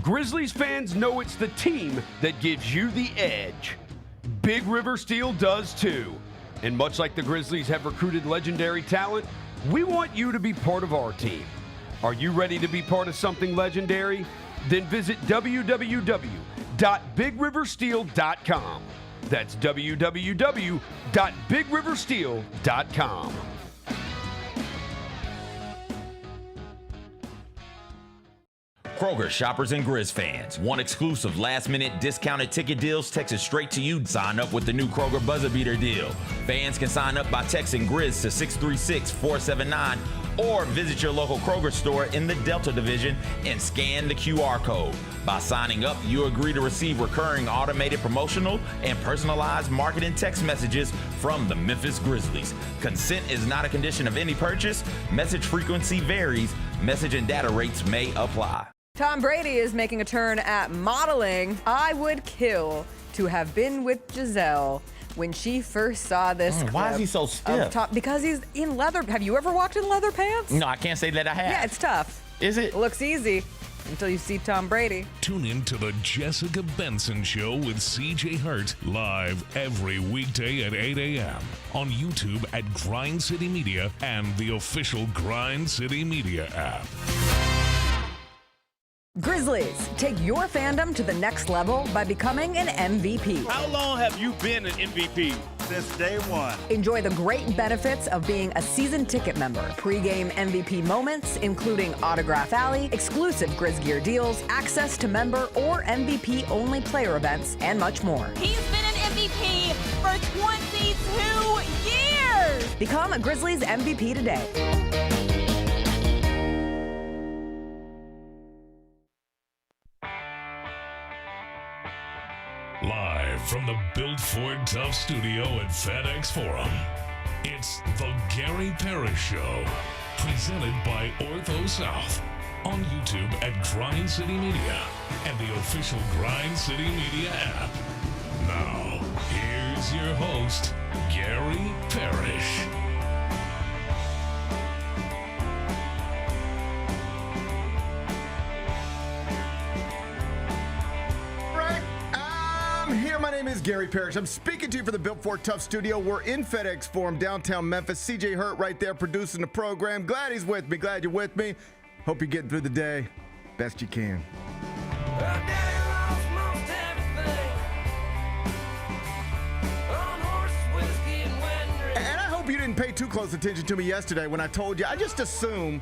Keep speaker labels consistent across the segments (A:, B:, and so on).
A: Grizzlies fans know it's the team that gives you the edge. Big River Steel does too. And much like the Grizzlies have recruited legendary talent, we want you to be part of our team. Are you ready to be part of something legendary? Then visit www.bigriversteel.com. That's www.bigriversteel.com.
B: Kroger shoppers and Grizz fans. Want exclusive last-minute discounted ticket deals texted straight to you? Sign up with the new Kroger Buzzer Beater deal. Fans can sign up by texting Grizz to 636-479 or visit your local Kroger store in the Delta Division and scan the QR code. By signing up, you agree to receive recurring automated promotional and personalized marketing text messages from the Memphis Grizzlies. Consent is not a condition of any purchase. Message frequency varies. Message and data rates may apply.
C: Tom Brady is making a turn at modeling. I would kill to have been with Giselle when she first saw this clip.
B: Why is he so stiff?
C: Because he's in leather. Have you ever walked in leather pants?
B: No, I can't say that I have.
C: Yeah, it's tough.
B: Is it?
C: It looks easy until you see Tom Brady.
D: Tune in to the Jessica Benson Show with CJ Hurt live every weekday at 8 a.m. on YouTube at Grind City Media and the official Grind City Media app.
C: Grizzlies, take your fandom to the next level by becoming an MVP.
E: How long have you been an MVP?
F: Since day one.
C: Enjoy the great benefits of being a season ticket member. Pre-game MVP moments, including Autograph Alley, exclusive Grizz gear deals, access to member or MVP-only player events, and much more.
G: He's been an MVP for 22 years!
C: Become a Grizzlies MVP today.
D: Live from the Built Ford Tough studio at FedEx Forum, it's the Gary Parrish Show, presented by Ortho South, on YouTube at Grind City Media and the official Grind City Media app. Now, here's your host, Gary Parrish.
H: My name is Gary Parrish. I'm speaking to you from the Built Ford Tough studio. We're in FedEx Forum, downtown Memphis. CJ Hurt right there producing the program. Glad he's with me. Glad you're with me. Hope you're getting through the day best you can. And I hope you didn't pay too close attention to me yesterday when I told you. I just assume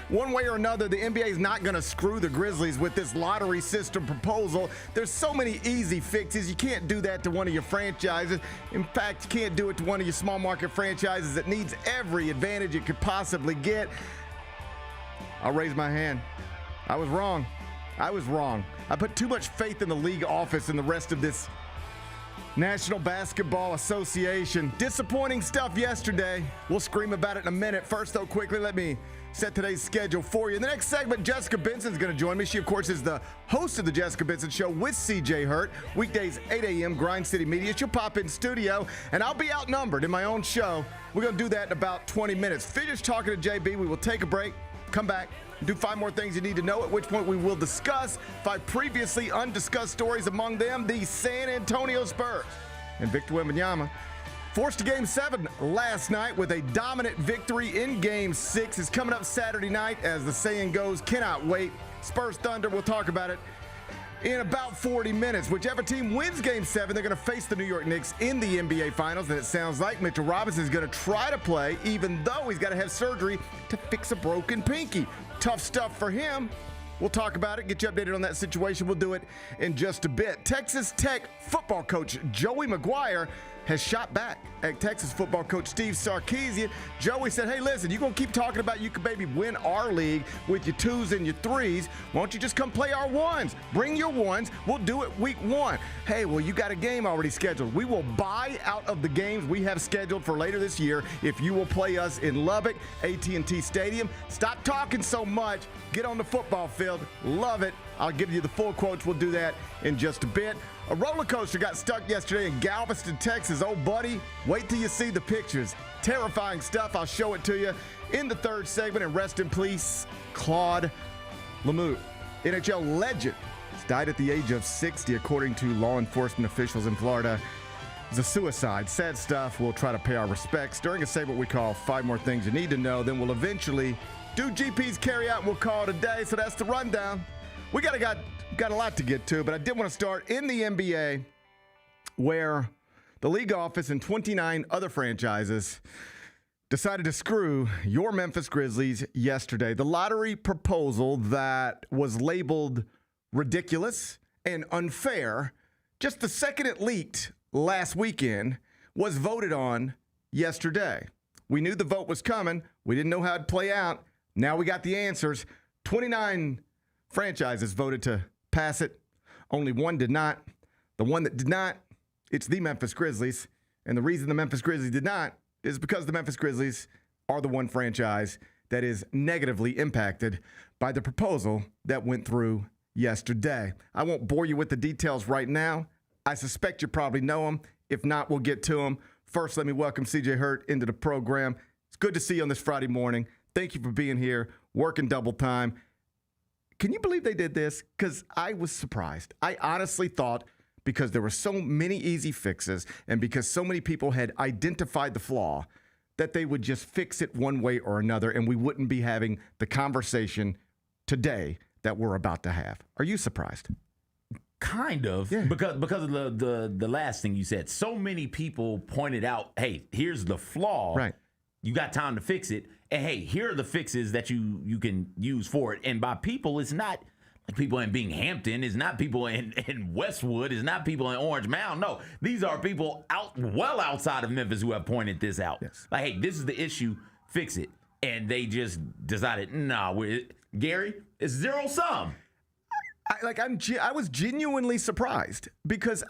H: one way or another the NBA is not going to screw the Grizzlies with this lottery system proposal. There's so many easy fixes. You can't do that to one of your franchises. In fact, you can't do it to one of your small market franchises that needs every advantage it could possibly get. I'll raise my hand. I was wrong. I put too much faith in the league office and the rest of this National Basketball Association. Disappointing stuff yesterday. We'll scream about it in a minute. First, though, quickly, let me set today's schedule for you. In the next segment, Jessica Benson is going to join me. She, of course, is the host of the Jessica Benson Show with CJ Hurt. Weekdays, 8 a.m., Grind City Media. She'll pop in studio, and I'll be outnumbered in my own show. We're going to do that in about 20 minutes. Finish talking to JB. We will take a break, come back, do 5 more things you need to know, at which point we will discuss 5 previously undiscussed stories, among them the San Antonio Spurs. And Victor Wembanyama, forced to Game 7 last night with a dominant victory in Game 6, is coming up Saturday night, as the saying goes. Cannot wait. Spurs Thunder, we'll talk about it in about 40 minutes. Whichever team wins Game 7, they're going to face the New York Knicks in the NBA Finals, and it sounds like Mitchell Robinson is going to try to play, even though he's got to have surgery to fix a broken pinky. Tough stuff for him. We'll talk about it, get you updated on that situation. We'll do it in just a bit. Texas Tech football coach Joey McGuire has shot back at Texas football coach Steve Sarkisian. Joey said, hey, listen, you're going to keep talking about you can maybe win our league with your 2s and your 3s. Why don't you just come play our 1s? Bring your 1s. We'll do it week 1. Hey, well, you got a game already scheduled. We will buy out of the games we have scheduled for later this year if you will play us in Lubbock, AT&T Stadium. Stop talking so much. Get on the football field. Love it. I'll give you the full quotes. We'll do that in just a bit. A roller coaster got stuck yesterday in Galveston, Texas. Oh, buddy, wait till you see the pictures. Terrifying stuff. I'll show it to you in the third segment. And rest in peace, Claude Lemieux. NHL legend has died at the age of 60, according to law enforcement officials in Florida. It's a suicide. Sad stuff. We'll try to pay our respects during a segment we call 5 More Things You Need to Know. Then we'll eventually do GP's Carryout and we'll call it a day. So that's the rundown. We got a lot to get to, but I did want to start in the NBA, where the league office and 29 other franchises decided to screw your Memphis Grizzlies yesterday. The lottery proposal that was labeled ridiculous and unfair, just the second it leaked last weekend, was voted on yesterday. We knew the vote was coming. We didn't know how it'd play out. Now we got the answers. 29 franchises voted to pass it. Only one did not. The one that did not, it's the Memphis Grizzlies. And the reason the Memphis Grizzlies did not is because the Memphis Grizzlies are the one franchise that is negatively impacted by the proposal that went through yesterday. I won't bore you with the details right now. I suspect you probably know them. If not, we'll get to them. First, let me welcome CJ Hurt into the program. It's good to see you on this Friday morning. Thank you for being here, working double time. Can you believe they did this? Because I was surprised. I honestly thought, because there were so many easy fixes and because so many people had identified the flaw, that they would just fix it one way or another and we wouldn't be having the conversation today that we're about to have. Are you surprised?
B: Kind of,
H: Yeah.
B: because of the last thing you said. So many people pointed out, hey, here's the flaw.
H: Right.
B: You got time to fix it. And hey, here are the fixes that you can use for it. And by people, it's not like people in Binghamton, it's not people in Westwood, it's not people in Orange Mound. No, these are people well outside of Memphis who have pointed this out.
H: Yes.
B: Like, hey, this is the issue, fix it. And they just decided, Gary, it's zero sum.
H: I was genuinely surprised because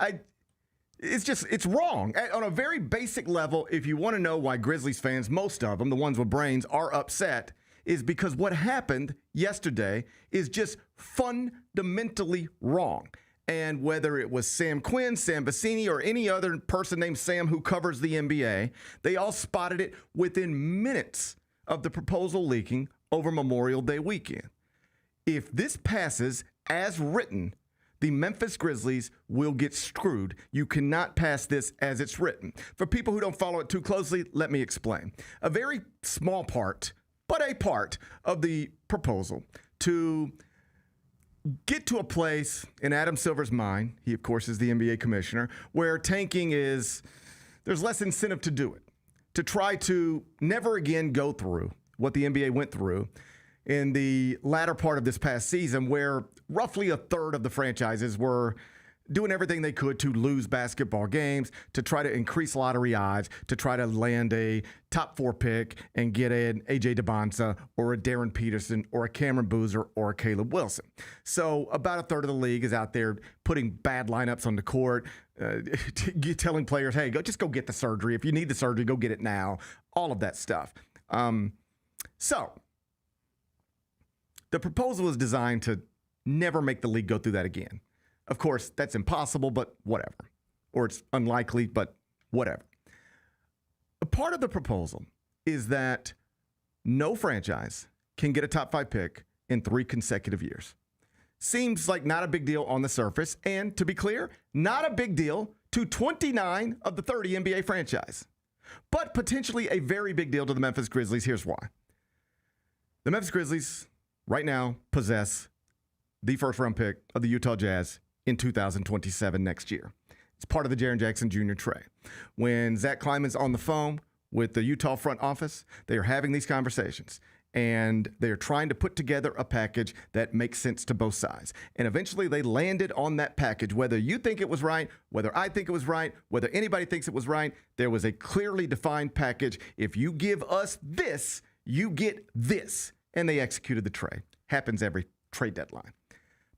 H: it's wrong. On a very basic level, if you want to know why Grizzlies fans, most of them, the ones with brains, are upset, is because what happened yesterday is just fundamentally wrong. And whether it was Sam Quinn, Sam Vecini, or any other person named Sam who covers the NBA, they all spotted it within minutes of the proposal leaking over Memorial Day weekend. If this passes as written, the Memphis Grizzlies will get screwed. You cannot pass this as it's written. For people who don't follow it too closely, let me explain. A very small part, but a part of the proposal to get to a place in Adam Silver's mind, he of course is the NBA commissioner, where tanking there's less incentive to do it, to try to never again go through what the NBA went through in the latter part of this past season, where roughly a third of the franchises were doing everything they could to lose basketball games, to try to increase lottery odds, to try to land a top 4 pick and get an A.J. DeBonsa or a Darren Peterson or a Cameron Boozer or a Caleb Wilson. So about a third of the league is out there putting bad lineups on the court, telling players, hey, just go get the surgery. If you need the surgery, go get it now. All of that stuff. So the proposal is designed to never make the league go through that again. Of course, that's impossible, but whatever. Or it's unlikely, but whatever. A part of the proposal is that no franchise can get a top 5 pick in 3 consecutive years. Seems like not a big deal on the surface, and to be clear, not a big deal to 29 of the 30 NBA franchise. But potentially a very big deal to the Memphis Grizzlies. Here's why. The Memphis Grizzlies right now possess the first-round pick of the Utah Jazz in 2027 next year. It's part of the Jaren Jackson Jr. trade. When Zach Kleiman's on the phone with the Utah front office, they are having these conversations, and they are trying to put together a package that makes sense to both sides. And eventually they landed on that package. Whether you think it was right, whether I think it was right, whether anybody thinks it was right, there was a clearly defined package. If you give us this, you get this. And they executed the trade. Happens every trade deadline.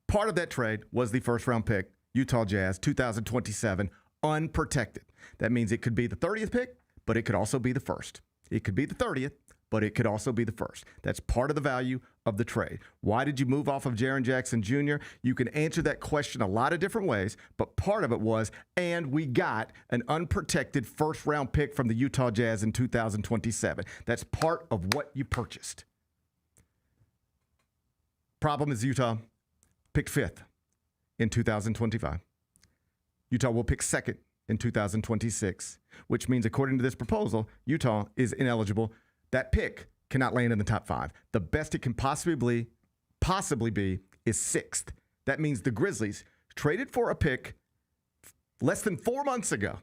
H: Part of that trade was the first-round pick, Utah Jazz, 2027, unprotected. That means it could be the 30th pick, but it could also be the first. It could be the 30th, but it could also be the first. That's part of the value of the trade. Why did you move off of Jaren Jackson Jr.? You can answer that question a lot of different ways, but part of it was, and we got an unprotected first-round pick from the Utah Jazz in 2027. That's part of what you purchased. Problem is Utah picked 5th in 2025. Utah will pick 2nd in 2026, which means according to this proposal, Utah is ineligible. That pick cannot land in the top 5. The best it can possibly be is 6th. That means the Grizzlies traded for a pick less than 4 months ago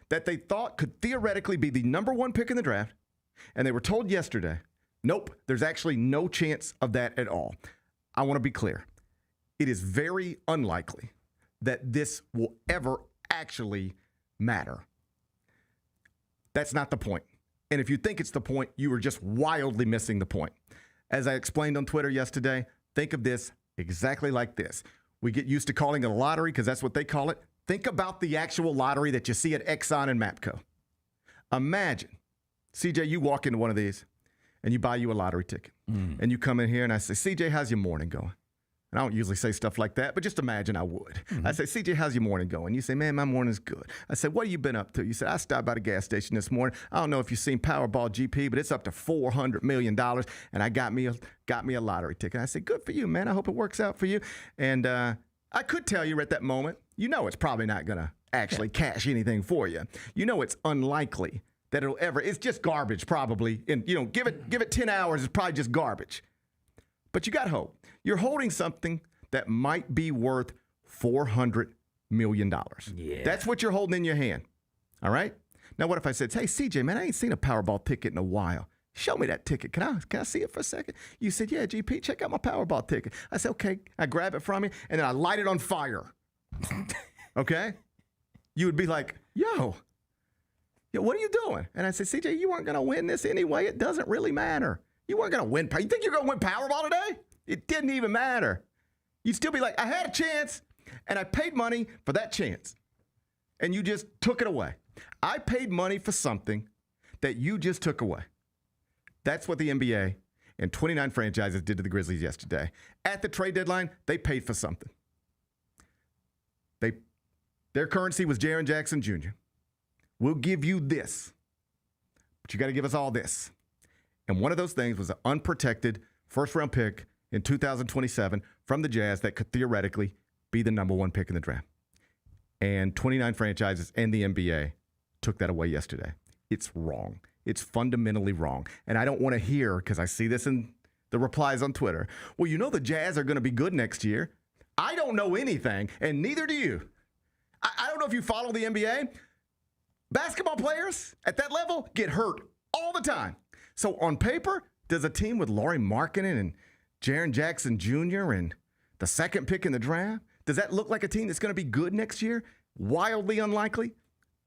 H: that they thought could theoretically be the number 1 pick in the draft, and they were told yesterday, nope, there's actually no chance of that at all. I want to be clear. It is very unlikely that this will ever actually matter. That's not the point. And if you think it's the point, you are just wildly missing the point. As I explained on Twitter yesterday, think of this exactly like this. We get used to calling it a lottery because that's what they call it. Think about the actual lottery that you see at Exxon and Mapco. Imagine, CJ, you walk into one of these and you buy you a lottery ticket. And you come in here and I say, CJ, how's your morning going? And I don't usually say stuff like that, but just imagine I would. I say, CJ, how's your morning going? You say, man, my morning's good. I say, what have you been up to? You say, I stopped by the gas station this morning. I don't know if you've seen Powerball GP, but it's up to $400 million, and I got me a lottery ticket. I say, good for you, man. I hope it works out for you. And I could tell you at that moment, you know it's probably not going to actually cash anything for you. You know it's unlikely that it'll ever. It's just garbage probably. And, give it 10 hours, it's probably just garbage. But you got hope. You're holding something that might be worth $400 million.
B: Yeah.
H: That's what you're holding in your hand. All right? Now, what if I said, hey, CJ, man, I ain't seen a Powerball ticket in a while. Show me that ticket. Can I see it for a second? You said, yeah, GP, check out my Powerball ticket. I said, okay. I grab it from you, and then I light it on fire. Okay? You would be like, yo, what are you doing? And I said, CJ, you weren't going to win this anyway. It doesn't really matter. You weren't going to win. You think you're going to win Powerball today? It didn't even matter. You'd still be like, I had a chance, and I paid money for that chance. And you just took it away. I paid money for something that you just took away. That's what the NBA and 29 franchises did to the Grizzlies yesterday. At the trade deadline, they paid for something. Their currency was Jaren Jackson Jr. We'll give you this, but you got to give us all this. And one of those things was an unprotected first-round pick in 2027 from the Jazz that could theoretically be the number 1 pick in the draft. And 29 franchises and the NBA took that away yesterday. It's wrong. It's fundamentally wrong. And I don't want to hear, because I see this in the replies on Twitter, well, the Jazz are going to be good next year. I don't know anything, and neither do you. I don't know if you follow the NBA. Basketball players at that level get hurt all the time. So on paper, does a team with Lauri Markkanen and Jaren Jackson Jr. and the 2nd pick in the draft, does that look like a team that's going to be good next year? Wildly unlikely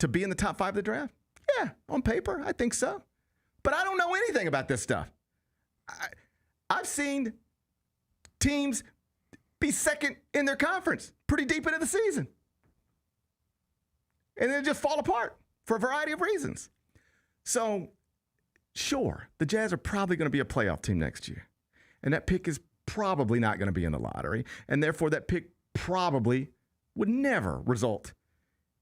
H: to be in the top 5 of the draft? Yeah, on paper, I think so. But I don't know anything about this stuff. I've seen teams be 2nd in their conference pretty deep into the season. And then just fall apart for a variety of reasons. So, sure, the Jazz are probably going to be a playoff team next year. And that pick is probably not going to be in the lottery. And therefore, that pick probably would never result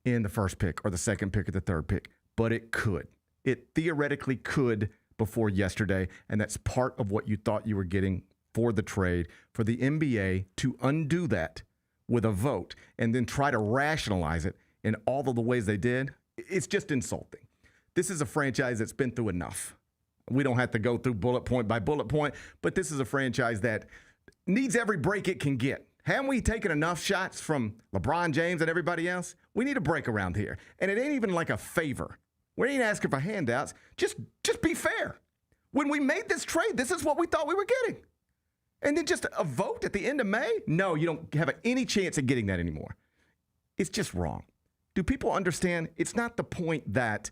H: in the 1st pick or the 2nd pick or the 3rd pick. But it could. It theoretically could before yesterday. And that's part of what you thought you were getting for the trade. For the NBA to undo that with a vote and then try to rationalize it in all of the ways they did, it's just insulting. This is a franchise that's been through enough. We don't have to go through bullet point by bullet point, but this is a franchise that needs every break it can get. Haven't we taken enough shots from LeBron James and everybody else? We need a break around here. And it ain't even like a favor. We ain't asking for handouts. Just be fair. When we made this trade, this is what we thought we were getting. And then just a vote at the end of May? No, you don't have any chance of getting that anymore. It's just wrong. Do people understand? It's not the point that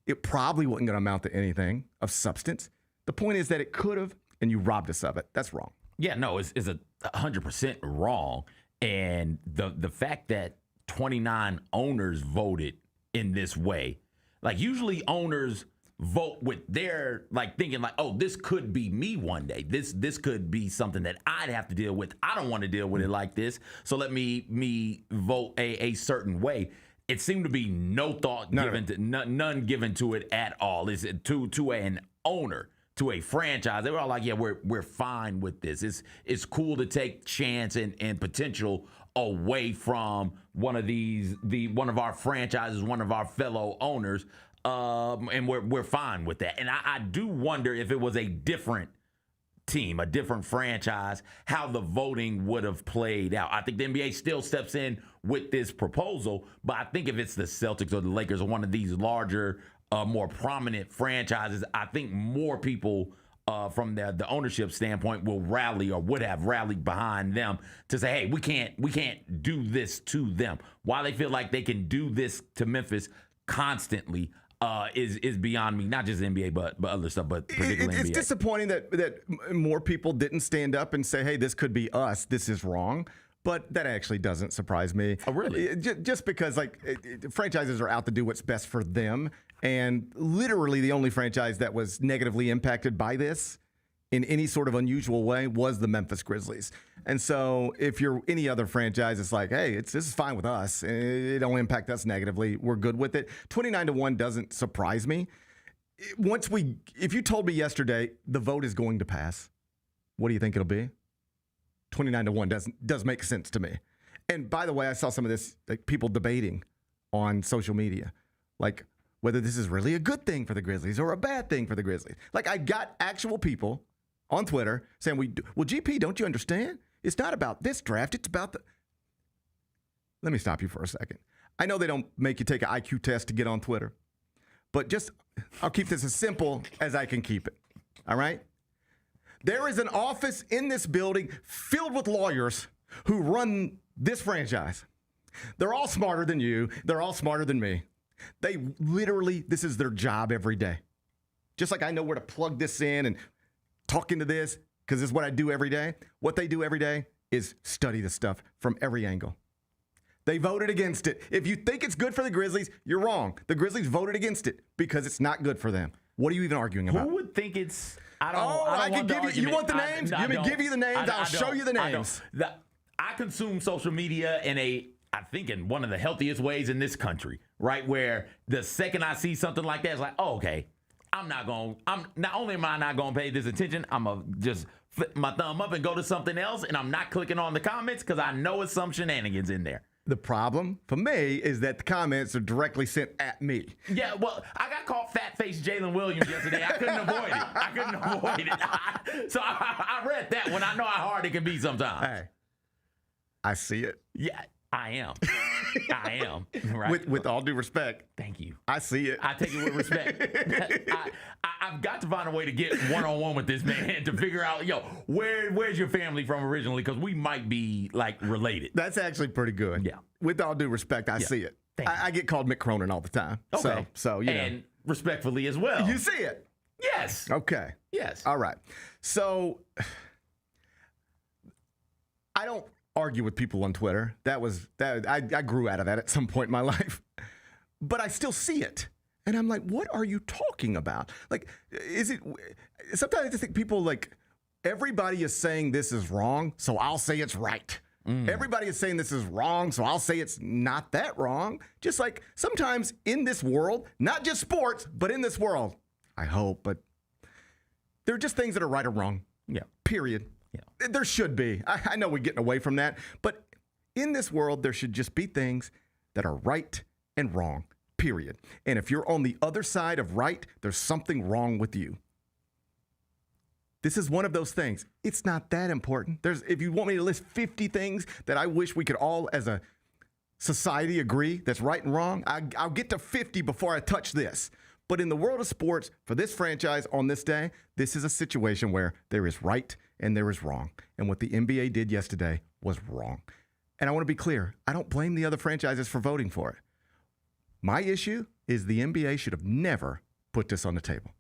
H: it probably wasn't going to amount to anything of substance. The point is that it could have, and you robbed us of it. That's wrong.
B: Yeah, no, it's 100% wrong. And the fact that 29 owners voted in this way, like usually owners vote with their thinking oh, this could be me one day. This could be something that I'd have to deal with. I don't want to deal with it like this. So let me vote a certain way. It seemed to be no thought none given to it at all. Is it to an owner to a franchise, they were all like, yeah, we're fine with this. It's cool to take chance and potential away from one of our franchises, one of our fellow owners, and we're fine with that. And I do wonder if it was a different team, a different franchise, how the voting would have played out. I think the NBA still steps in with this proposal, but I think if it's the Celtics or the Lakers or one of these larger, more prominent franchises, I think more people from the ownership standpoint will rally or would have rallied behind them to say, hey, we can't do this to them. Why they feel like they can do this to Memphis constantly is beyond me. Not just NBA, but other stuff, but particularly
H: it's
B: NBA.
H: Disappointing that more people didn't stand up and say, hey, this could be us. This is wrong. But that actually doesn't surprise me.
B: Oh, really?
H: Just because franchises are out to do what's best for them. And literally the only franchise that was negatively impacted by this in any sort of unusual way was the Memphis Grizzlies. And so if you're any other franchise, it's like, hey, this is fine with us. It don't impact us negatively. We're good with it. 29-1 doesn't surprise me. If you told me yesterday the vote is going to pass, what do you think it'll be? 29-1 does make sense to me. And by the way, I saw some of this, people debating on social media, whether this is really a good thing for the Grizzlies or a bad thing for the Grizzlies. I got actual people on Twitter saying, well, GP, don't you understand? It's not about this draft. It's about the... Let me stop you for a second. I know they don't make you take an IQ test to get on Twitter, but I'll keep this as simple as I can keep it. All right? There is an office in this building filled with lawyers who run this franchise. They're all smarter than you. They're all smarter than me. They literally, this is their job every day. Just like I know where to plug this in and talk into this, because this is what I do every day. What they do every day is study the stuff from every angle. They voted against it. If you think it's good for the Grizzlies, you're wrong. The Grizzlies voted against it because it's not good for them. What are you even arguing about?
B: Who would think it's...
H: I can give you. You want the names? Let me give you the names. I'll show you the names.
B: I consume social media I think in one of the healthiest ways in this country, right? Where the second I see something like that, it's like, oh, okay, not only am I not going to pay this attention, I'm going to just flip my thumb up and go to something else, and I'm not clicking on the comments because I know it's some shenanigans in there.
H: The problem for me is that the comments are directly sent at me.
B: Yeah, well, I got called fat-faced Jalen Williams yesterday. I couldn't avoid it. So I read that one. I know how hard it can be sometimes.
H: Hey, I see it.
B: Yeah, I am. Right?
H: With all due respect.
B: Thank you.
H: I see it.
B: I take it with respect. I've got to find a way to get one-on-one with this man to figure out, where's your family from originally? Because we might be, related.
H: That's actually pretty good.
B: Yeah.
H: With all due respect, I see it. I get called Mick Cronin all the time.
B: Okay.
H: So you know.
B: And respectfully as well.
H: You see it?
B: Yes.
H: Okay.
B: Yes.
H: All right. So I don't argue with people on Twitter. I grew out of that at some point in my life. But I still see it. And I'm like, what are you talking about? Sometimes I just think people everybody is saying this is wrong, so I'll say it's right. Everybody is saying this is wrong, so I'll say it's not that wrong. Just like sometimes in this world, not just sports, but in this world, I hope, but there are just things that are right or wrong.
B: Yeah.
H: Period. Yeah. There should be. I know we're getting away from that, but in this world, there should just be things that are right and wrong. Period. And if you're on the other side of right, there's something wrong with you. This is one of those things. It's not that important. If you want me to list 50 things that I wish we could all as a society agree that's right and wrong, I'll get to 50 before I touch this. But in the world of sports, for this franchise on this day, this is a situation where there is right and there is wrong. And what the NBA did yesterday was wrong. And I want to be clear. I don't blame the other franchises for voting for it. My issue is the NBA should have never put this on the table.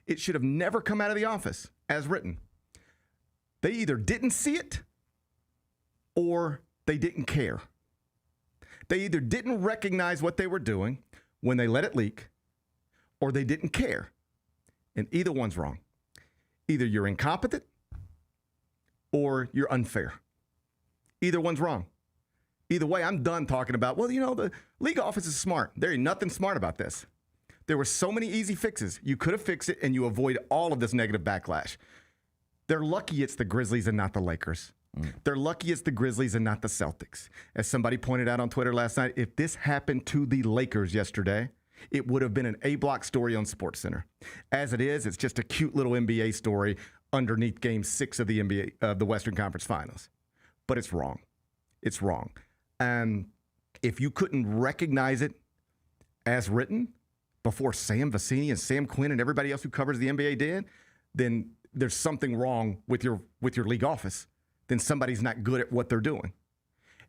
H: It should have never come out of the office as written. They either didn't see it or they didn't care. They either didn't recognize what they were doing when they let it leak or they didn't care. And either one's wrong. Either you're incompetent or you're unfair. Either one's wrong. Either way, I'm done talking about, the league office is smart. There ain't nothing smart about this. There were so many easy fixes. You could have fixed it, and you avoid all of this negative backlash. They're lucky it's the Grizzlies and not the Lakers. They're lucky it's the Grizzlies and not the Celtics. As somebody pointed out on Twitter last night, if this happened to the Lakers yesterday, it would have been an A-block story on SportsCenter. As it is, it's just a cute little NBA story underneath Game 6 of the NBA of the Western Conference Finals. But it's wrong. It's wrong. And if you couldn't recognize it as written before Sam Vecini and Sam Quinn and everybody else who covers the NBA did, then there's something wrong with your league office. Then somebody's not good at what they're doing.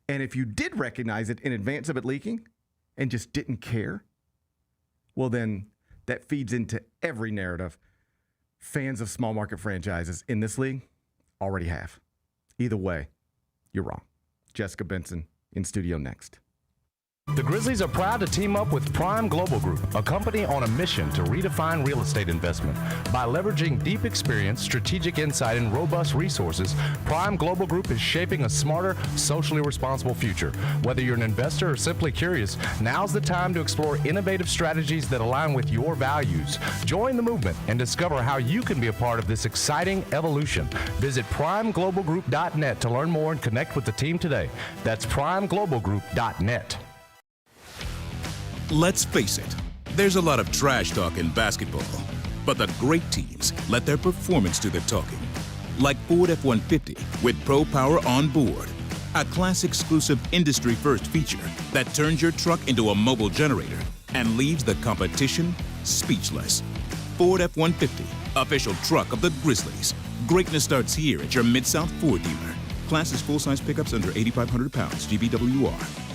H: And if you did recognize it in advance of it leaking and just didn't care, well, then that feeds into every narrative fans of small market franchises in this league already have. Either way, you're wrong. Jessica Benson in studio next.
F: The Grizzlies are proud to team up with Prime Global Group, a company on a mission to redefine real estate investment. By leveraging deep experience, strategic insight, and robust resources, Prime Global Group is shaping a smarter, socially responsible future. Whether you're an investor or simply curious, now's the time to explore innovative strategies that align with your values. Join the movement and discover how you can be a part of this exciting evolution. Visit primeglobalgroup.net to learn more and connect with the team today. That's primeglobalgroup.net.
I: Let's face it, there's a lot of trash talk in basketball, but the great teams let their performance do the talking. Like Ford F-150 with Pro Power on board, a class-exclusive industry-first feature that turns your truck into a mobile generator and leaves the competition speechless. Ford F-150, official truck of the Grizzlies. Greatness starts here at your Mid-South Ford dealer. Class is full-size pickups under 8,500 pounds, GVWR.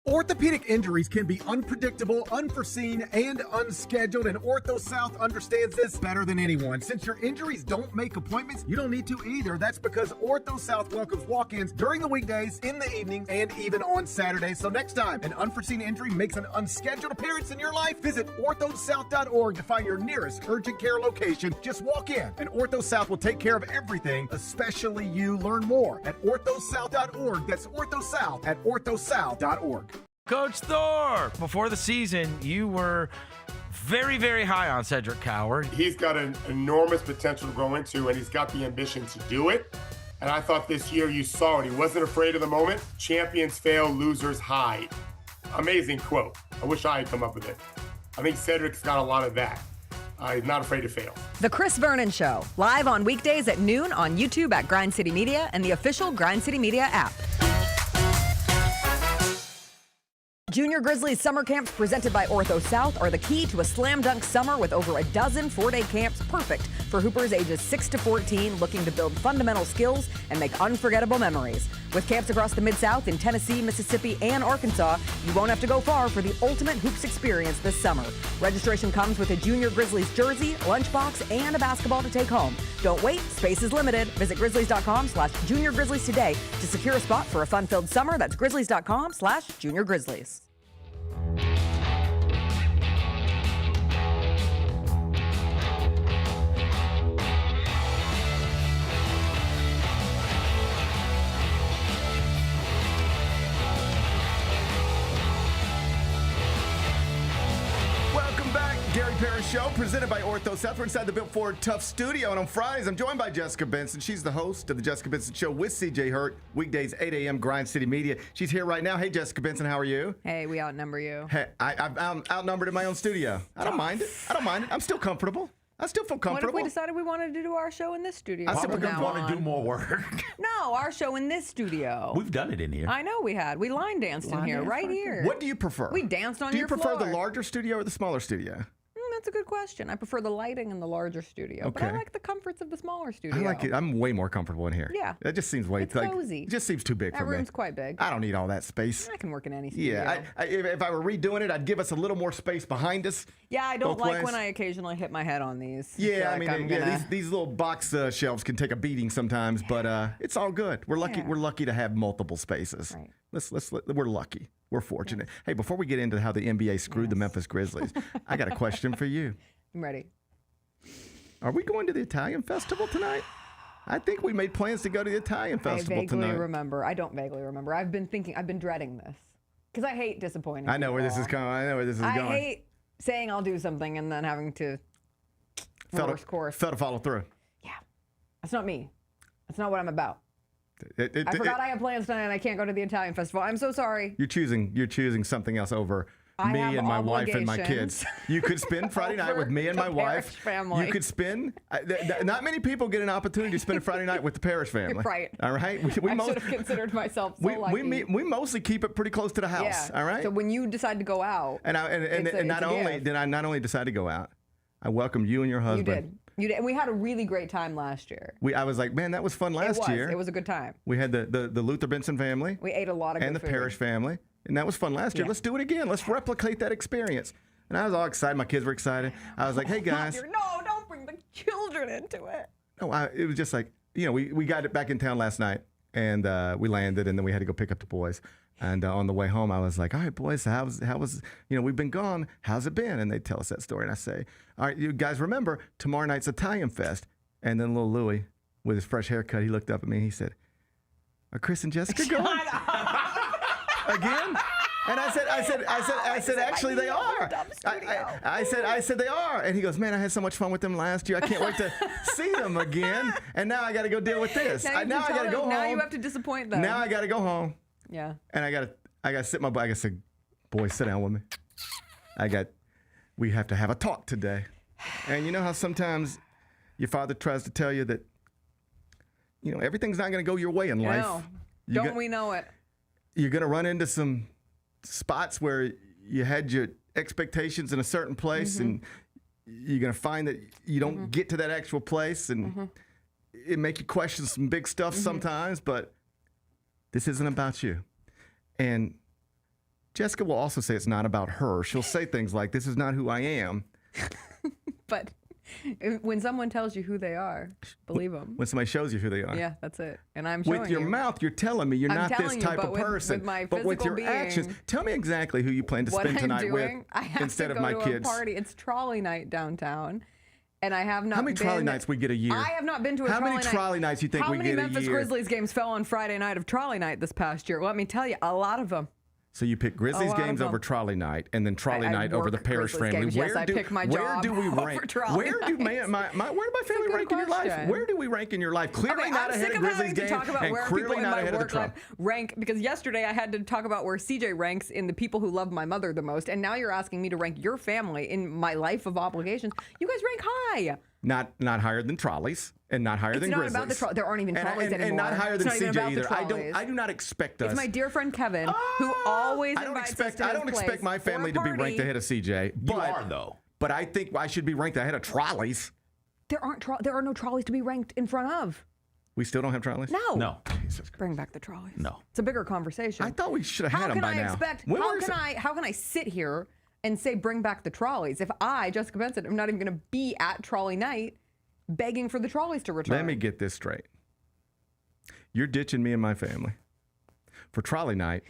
J: Orthopedic injuries can be unpredictable, unforeseen, and unscheduled, and Ortho South understands this better than anyone. Since your injuries don't make appointments, you don't need to either. That's because Ortho South welcomes walk-ins during the weekdays, in the evenings, and even on Saturdays. So next time an unforeseen injury makes an unscheduled appearance in your life, visit orthosouth.org to find your nearest urgent care location. Just walk in, and Ortho South will take care of everything, especially you. Learn more at orthosouth.org. That's orthosouth at orthosouth.org.
K: Coach Thor, before the season, you were very, very high on Cedric Coward.
L: He's got an enormous potential to grow into, and he's got the ambition to do it. And I thought this year you saw it. He wasn't afraid of the moment. Champions fail, losers hide. Amazing quote. I wish I had come up with it. I think Cedric's got a lot of that. He's not afraid to fail.
C: The Chris Vernon Show, live on weekdays at noon on YouTube at Grind City Media and the official Grind City Media app. Junior Grizzlies summer camps presented by Ortho South are the key to a slam dunk summer with over a dozen 4-day camps perfect for hoopers ages 6 to 14 looking to build fundamental skills and make unforgettable memories. With camps across the Mid-South in Tennessee, Mississippi, and Arkansas, you won't have to go far for the ultimate hoops experience this summer. Registration comes with a Junior Grizzlies jersey, lunchbox, and a basketball to take home. Don't wait, space is limited. Visit grizzlies.com/Junior Grizzlies today to secure a spot for a fun-filled summer. That's grizzlies.com/Junior Grizzlies.
H: Welcome back, Gary Parrish Show, presented by Ortho South. We're inside the Built Ford Tough studio, and on Fridays, I'm joined by Jessica Benson. She's the host of the Jessica Benson Show with CJ Hurt, weekdays 8 a.m. Grind City Media. She's here right now. Hey, Jessica Benson, how are you?
C: Hey, we outnumber you.
H: Hey, I'm outnumbered in my own studio. I don't mind it. I'm still comfortable. I still feel comfortable.
C: What if we decided we wanted to do our show in this studio?
H: I still
B: want to do more work.
C: No, our show in this studio.
B: We've done it in here.
C: I know we had. We line danced in here, right here.
H: What do you prefer?
C: We danced on your floor.
H: Do you prefer the larger studio or the smaller studio?
C: That's a good question. I prefer the lighting in the larger studio, but I like the comforts of the smaller studio.
H: I like it. I'm way more comfortable in here.
C: Yeah.
H: That just seems way
C: it's cozy.
H: It just seems too big for me.
C: That room's quite big.
H: I don't need all that space.
C: I can work in any studio.
H: Yeah. If I were redoing it, I'd give us a little more space behind us.
C: Yeah, I don't like when I occasionally hit my head on these.
H: Yeah, I mean, these little box shelves can take a beating sometimes, but it's all good. We're lucky. Yeah. We're lucky to have multiple spaces. Right. We're lucky. We're fortunate. Yes. Hey, before we get into how the NBA screwed the Memphis Grizzlies, I got a question for you.
C: I'm ready.
H: Are we going to the Italian festival tonight? I think we made plans to go to the Italian festival tonight.
C: I vaguely remember. I don't vaguely remember. I've been dreading this because I hate disappointing
H: I know
C: people.
H: where this is going. I know where this is going.
C: I hate saying I'll do something and then having to reverse course.
H: Fail to follow through.
C: Yeah. That's not me. That's not what I'm about. I forgot I have plans tonight and I can't go to the Italian festival. I'm so sorry.
H: You're choosing something else over me and my wife and my kids. You could spend Friday night with me and my wife.
C: Family.
H: You could spend. Not many people get an opportunity to spend a Friday night with the Parrish family.
C: Right.
H: All right.
C: I should have considered myself so lucky.
H: We mostly keep it pretty close to the house.
C: Yeah.
H: All right.
C: So when you decide to go out,
H: and not only did I not only decide to go out, I welcomed you and your husband.
C: You did. And we had a really great time last year.
H: I was like, man, that was fun last year.
C: It was a good time.
H: We had the Luther Benson family.
C: We ate a lot of good
H: and the
C: food.
H: Parrish family. And that was fun last year. Let's do it again. Let's replicate that experience. And I was all excited. My kids were excited. I was like, hey, guys.
C: No, don't bring the children into it.
H: No, it was just like, we got it back in town last night. And we landed. And then we had to go pick up the boys. And on the way home, I was like, all right, boys, how was we've been gone. How's it been? And they tell us that story. And I say, all right, you guys remember, tomorrow night's Italian Fest. And then little Louie, with his fresh haircut, he looked up at me and he said, are Chris and Jessica going? Again? And I said, actually they are. I said they are. And he goes, man, I had so much fun with them last year. I can't wait to see them again. And now I got to go deal with this. Now I got to go home.
C: Now you have to disappoint them.
H: Now I got to go home.
C: Yeah.
H: And I got to sit my butt. I said, boys, sit down with me. We have to have a talk today. And you know how sometimes your father tries to tell you that, everything's not going to go your way in life.
C: Don't we know it?
H: You're going to run into some spots where you had your expectations in a certain place and you're going to find that you don't get to that actual place and it make you question some big stuff sometimes, but this isn't about you. And Jessica will also say it's not about her. She'll say things like, this is not who I am.
C: But when someone tells you who they are, believe them.
H: When somebody shows you who they are.
C: Yeah, that's it. And I'm showing you.
H: With your mouth, you're telling me you're not this type of person. But with your actions, tell me exactly who you plan to spend tonight with instead of my kids.
C: I have to go to a party. It's trolley night downtown. And I have not been.
H: How many trolley nights we get a year?
C: I have not been to a trolley night.
H: How many trolley nights you think we get a year?
C: How many Memphis Grizzlies games fell on Friday night of trolley night this past year? Well, let me tell you, a lot of them.
H: So you pick Grizzlies games over trolley night, and then trolley night over the Parrish family.
C: Games. Yes, I pick my job
H: do we rank?
C: Over trolley
H: where do my family rank in your life? Where do we rank in your life? Clearly not ahead of Grizzlies games, and clearly not ahead of the trolley.
C: Rank, because yesterday I had to talk about where CJ ranks in the people who love my mother the most, and now you're asking me to rank your family in my life of obligations. You guys rank high.
H: Not higher than trolleys, and not higher than Grizzlies.
C: It's not about the trolleys. There aren't even trolleys anymore.
H: And not higher than CJ either. I do not expect us.
C: It's my dear friend Kevin, who always invites us to his place.
H: I don't expect my family to be ranked ahead of CJ.
A: You are, though.
H: But I think I should be ranked ahead of trolleys.
C: There are no trolleys to be ranked in front of.
H: We still don't have trolleys?
C: No. Jesus. Bring back the trolleys.
A: No.
C: It's a bigger conversation.
H: I thought we should have had them by now.
C: How can I sit here and say bring back the trolleys if I, Jessica Benson, am not even going to be at trolley night begging for the trolleys to return?
H: Let me get this straight. You're ditching me and my family for trolley night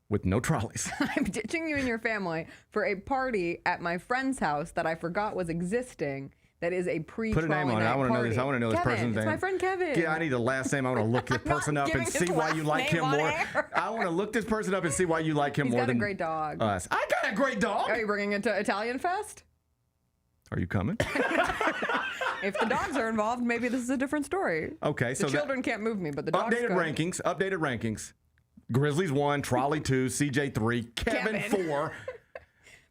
H: with no trolleys.
C: I'm ditching you and your family for a party at my friend's house that I forgot was existing. That is a pre-trolley night party.
H: Put a name on it. I want to know this. I want to know this person's name.
C: It's my friend Kevin.
H: Yeah, I need a last name. I want to look this person up and see why you like him more. I want to look this person up and see why you like him more than us.
C: He's got a great dog.
H: I got a great dog.
C: Are you bringing it to Italian Fest?
H: Are you coming?
C: If the dogs are involved, maybe this is a different story.
H: Okay, so
C: the children can't move me, but the dogs
H: updated rankings. Grizzlies 1, Trolley 2, CJ 3, Kevin 4.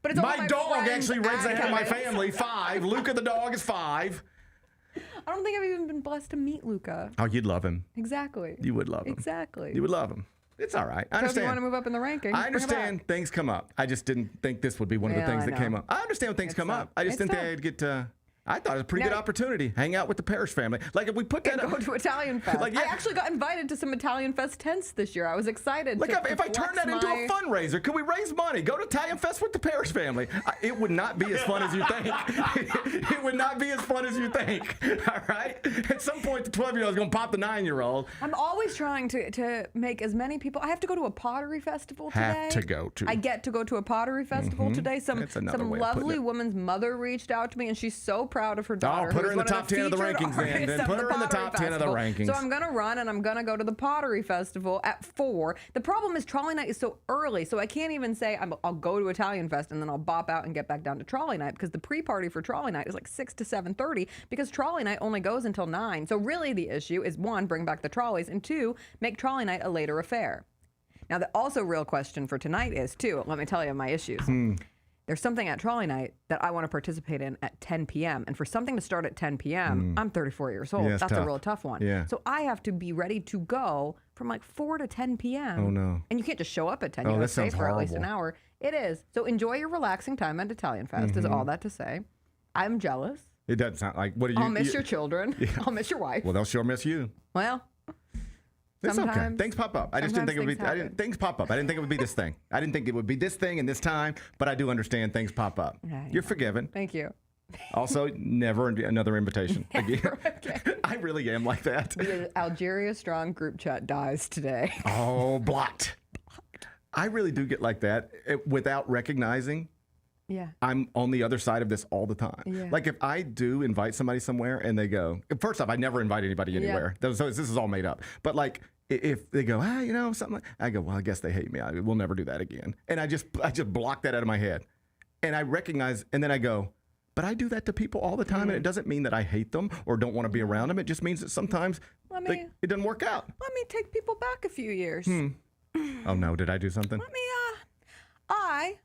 C: But it's
H: my dog actually ranks ahead of my family. 5. Luca the dog is 5.
C: I don't think I've even been blessed to meet Luca.
H: Oh, you'd love him.
C: Exactly.
H: You would love him.
C: Exactly.
H: You would love him. It's all right. I understand.
C: So if you want to move up in the rankings,
H: I understand things come up. I just didn't think this would be one of the things that came up. I understand when things come up. I just didn't think I'd get I thought it was a pretty good opportunity. Hang out with the Parrish family. Like if we put that
C: go to Italian Fest. I actually got invited to some Italian Fest tents this year. I was excited.
H: Like if I turned that into a fundraiser, could we raise money? Go to Italian Fest with the Parrish family. It would not be as fun as you think. It would not be as fun as you think. All right? At some point, the 12-year-old is going to pop the 9-year-old.
C: I'm always trying to make as many people. I have to go to a pottery festival today. I get to go to a pottery festival today. Some lovely woman's mother reached out to me, and she's so proud of her daughter.
H: put her in the
C: who's one
H: top 10 of the rankings, then. Then put her in the top 10 of the rankings.
C: So I'm going to run, and I'm going to go to the Pottery Festival at 4. The problem is Trolley Night is so early, so I can't even say I'll go to Italian Fest and then I'll bop out and get back down to Trolley Night, because the pre-party for Trolley Night is like 6 to 7:30, because Trolley Night only goes until 9. So really the issue is, 1, bring back the trolleys, and 2, make Trolley Night a later affair. Now, the also real question for tonight is, too, let me tell you my issues. There's something at Trolley Night that I want to participate in at 10 p.m. And for something to start at 10 p.m., I'm 34 years old.
H: Yeah,
C: that's
H: tough.
C: a real tough one.
H: Yeah.
C: So I have to be ready to go from like 4 to 10 p.m.
H: Oh, no.
C: And you can't just show up at 10.
H: Oh,
C: You have
H: that
C: to stay
H: sounds
C: for at least an
H: horrible.
C: hour. It is. So enjoy your relaxing time at Italian Fest, is all that to say. I'm jealous.
H: It doesn't sound like, what do you...
C: I'll miss your children.
H: Yeah.
C: I'll miss your wife.
H: Well, they'll sure miss you.
C: Well...
H: It's okay.
C: Sometimes-
H: Things pop up. I just didn't think it would be.
C: sometimes things
H: Things pop up. I didn't think it would be this thing. I didn't think it would be this thing and this time. But I do understand things pop up.
C: Yeah,
H: You're forgiven.
C: Thank you.
H: Also, never another invitation again. I really am like that.
C: The Algeria Strong group chat dies today.
H: Oh, blocked. I really do get like that without recognizing.
C: Yeah.
H: I'm on the other side of this all the time.
C: Yeah.
H: Like if I do invite somebody somewhere and they go, first off, I never invite anybody anywhere. So this is all made up. But like if they go, something, I go, well, I guess they hate me. We'll never do that again. And I just block that out of my head. And I recognize, and then I go, but I do that to people all the time. And it doesn't mean that I hate them or don't want to be around them. It just means that sometimes it doesn't work out.
C: Let me take people back a few years.
H: Oh no, did I do something?
C: I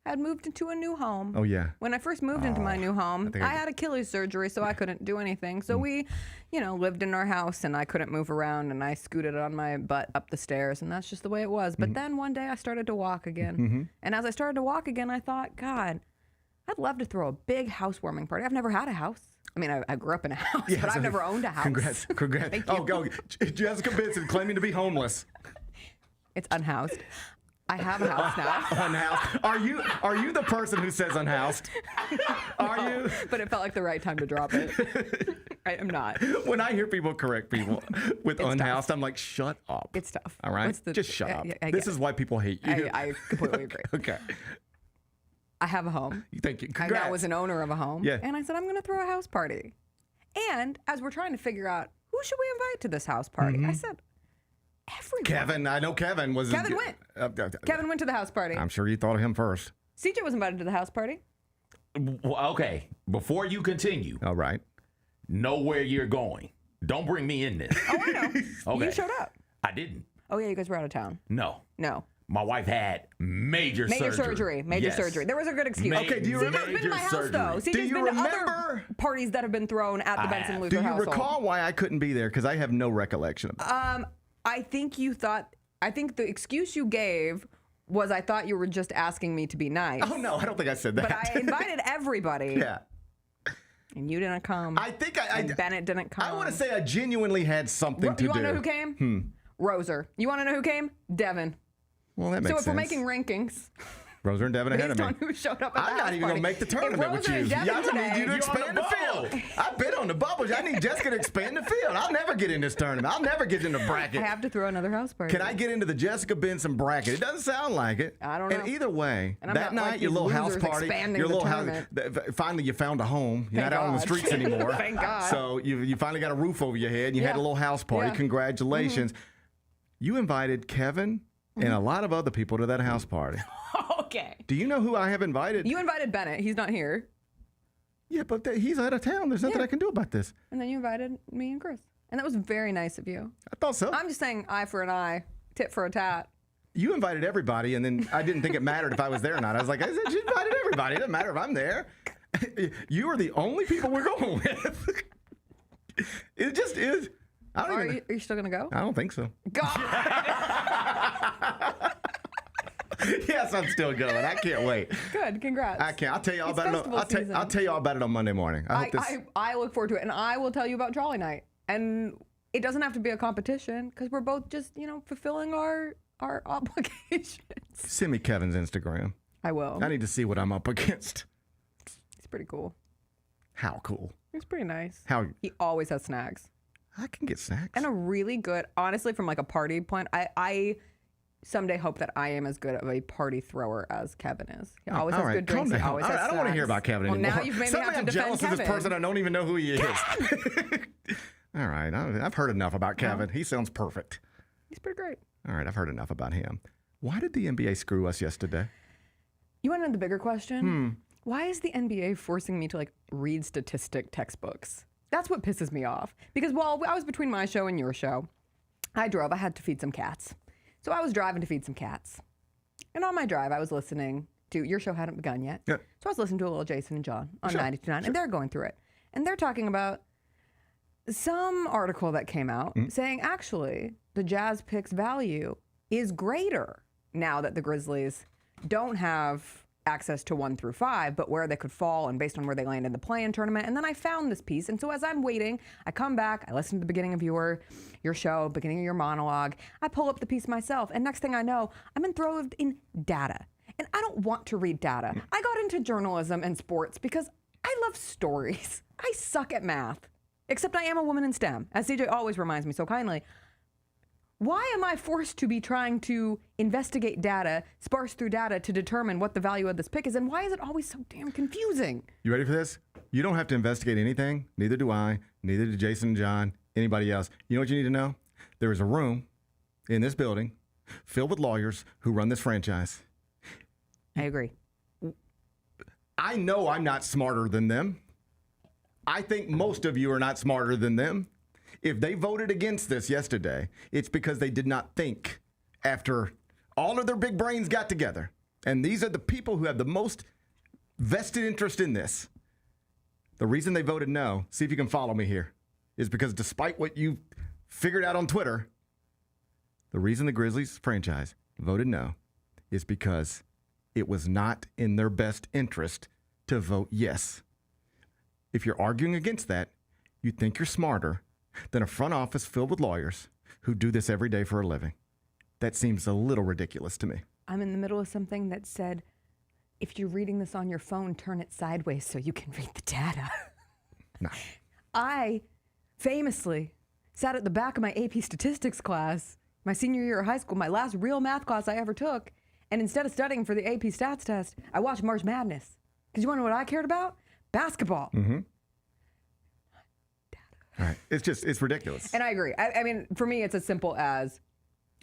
C: had moved into a new home.
H: Oh yeah.
C: When I first moved into my new home,
H: think
C: I had Achilles surgery, so I couldn't do anything. So we, lived in our house, and I couldn't move around, and I scooted on my butt up the stairs, and that's just the way it was. But then one day I started to walk again. And as I started to walk again, I thought, God, I'd love to throw a big housewarming party. I've never had a house. I mean, I grew up in a house, but I've never owned a house.
H: Congrats.
C: Thank you.
H: Go. Jessica Benson claiming to be homeless.
C: It's unhoused. I have a house now.
H: Unhoused. Are you the person who says unhoused? Are you?
C: But it felt like the right time to drop it. I am not.
H: When I hear people correct people with
C: It's
H: unhoused,
C: tough.
H: I'm like, shut up.
C: It's tough.
H: All right? Just shut up. This is why people hate you.
C: I completely agree.
H: Okay.
C: I have a home.
H: Thank you.
C: I
H: Congrats.
C: now was an owner of a home.
H: Yeah.
C: And I said, I'm going to throw a house party. And as we're trying to figure out who should we invite to this house party, I said, everyone.
H: Kevin. I know Kevin was.
C: Kevin went. Kevin went to the house party.
H: I'm sure you thought of him first.
C: CJ was invited to the house party.
B: Well, okay, before you continue,
H: All right.
B: know where you're going. Don't bring me in this.
C: Oh, I know.
B: Okay.
C: You showed up.
B: I didn't.
C: Oh, yeah, you guys were out of town.
B: No.
C: No.
B: My wife had major surgery.
C: Major
B: Yes.
C: surgery. There was a good excuse.
B: Okay, do you
C: CJ's
B: remember-
C: been to my
B: major
C: house, though.
B: surgery.
C: CJ's
H: Do you
C: been to other
H: remember-
C: parties that have been thrown at the
B: I
C: Benson
B: have.
C: Luther
H: Do you
C: household.
H: recall why I couldn't be there? Because I have no recollection of that.
C: I think the excuse you gave was I thought you were just asking me to be nice.
H: Oh, no. I don't think I said that.
C: But I invited everybody.
H: Yeah.
C: And you didn't come.
H: I think
C: and Bennett didn't come.
H: I want to say I genuinely had something to
C: You
H: do.
C: want to know who came? Roser. You want to know who came? Devin.
H: Well, that makes
C: So
H: sense.
C: if we're making rankings,
H: Roser and Devin ahead
C: based
H: of
C: on
H: me.
C: who showed up at the
H: I'm
C: house
H: not even
C: party.
H: going to make the
C: If
H: tournament with
C: Roser
H: you.
C: and Devin
H: I need
C: today-
H: you to
B: You're on
H: expand
B: the
H: the field.
B: bubble.
H: I've been on the bubbles. I need Jessica to expand the field. I'll never get in this tournament. I'll never get in the
C: I
H: bracket.
C: have to throw another house party.
H: Can I get into the Jessica Benson bracket? It doesn't sound like it.
C: I don't know.
H: And either way,
C: And I'm
H: that
C: not
H: night,
C: like
H: your
C: these
H: little house
C: losers
H: party,
C: expanding
H: your
C: the
H: little
C: tournament.
H: house. Finally, you found a home. You're
C: Thank
H: not out on the
C: God.
H: streets anymore.
C: Thank God.
H: So you finally got a roof over your head. You had a little house party.
C: Yeah.
H: Congratulations. You invited Kevin and a lot of other people to that house party.
C: Okay.
H: Do you know who I have invited?
C: You invited Bennett. He's not here.
H: Yeah, but he's out of town. There's nothing I can do about this.
C: And then you invited me and Chris. And that was very nice of you.
H: I thought so.
C: I'm just saying eye for an eye, tit for a tat.
H: You invited everybody, and then I didn't think it mattered if I was there or not. I was like, I said, you invited everybody. It doesn't matter if I'm there. You are the only people we're going with. It just is. I don't even.
C: Are you still going to go?
H: I don't think so.
C: God.
H: Yes, I'm still going. I can't wait.
C: Good. Congrats.
H: I can't. I'll tell you all
C: It's
H: about it.
C: festival season.
H: I'll tell you all about it on Monday morning. I hope this.
C: I look forward to it. And I will tell you about Trolley Night. And it doesn't have to be a competition because we're both just, fulfilling our obligations.
H: Send me Kevin's Instagram.
C: I will.
H: I need to see what I'm up against.
C: It's pretty cool.
H: How cool?
C: It's pretty nice.
H: How?
C: He always has snacks.
H: I can get snacks.
C: And a really good, honestly, from like a party point, someday hope that I am as good of a party thrower as Kevin is. He always
H: All
C: has
H: right,
C: good drinks.
H: calm
C: He
H: down.
C: always
H: All
C: has
H: right, I don't want to hear
C: snacks.
H: about Kevin
C: Well,
H: anymore.
C: now you've made me
H: Suddenly
C: have to
H: I'm
C: defend
H: jealous
C: Kevin.
H: of this person. I don't even know who he is. All right, I've heard enough about Kevin. He sounds perfect.
C: He's pretty great.
H: All right, I've heard enough about him. Why did the NBA screw us yesterday?
C: You want to know the bigger question? Why is the NBA forcing me to like read statistic textbooks? That's what pisses me off. Because while I was between my show and your show, I had to feed some cats. So I was driving to feed some cats. And on my drive, I was listening to, your show hadn't begun yet.
H: Yeah.
C: So I was listening to a little Jason and John on
H: Sure,
C: 92.9, and they're going through it. And they're talking about some article that came out saying, actually, the Jazz picks value is greater now that the Grizzlies don't have access to 1 through 5, but where they could fall and based on where they land in the play-in tournament. And then I found this piece. And so as I'm waiting, I come back, I listen to the beginning of your show, beginning of your monologue. I pull up the piece myself. And next thing I know, I'm enthralled in data. And I don't want to read data. I got into journalism and sports because I love stories. I suck at math, except I am a woman in STEM, as CJ always reminds me so kindly. Why am I forced to be trying to investigate data, sparse through data to determine what the value of this pick is? And why is it always so damn confusing?
H: You ready for this? You don't have to investigate anything. Neither do I. Neither do Jason and John, anybody else. You know what you need to know? There is a room in this building filled with lawyers who run this franchise.
C: I agree.
H: I know I'm not smarter than them. I think most of you are not smarter than them. If they voted against this yesterday, it's because they did not think after all of their big brains got together. And these are the people who have the most vested interest in this. The reason they voted no, see if you can follow me here, is because despite what you figured out on Twitter, the reason the Grizzlies franchise voted no is because it was not in their best interest to vote yes. If you're arguing against that, you think you're smarter than a front office filled with lawyers who do this every day for a living. That seems a little ridiculous to me.
C: I'm in the middle of something that said, if you're reading this on your phone, turn it sideways so you can read the data.
H: No.
C: I famously sat at the back of my AP statistics class, my senior year of high school, my last real math class I ever took, and instead of studying for the AP stats test, I watched March Madness. Because you want to know what I cared about? Basketball.
H: All right. It's ridiculous.
C: And I agree. I mean, for me, it's as simple as,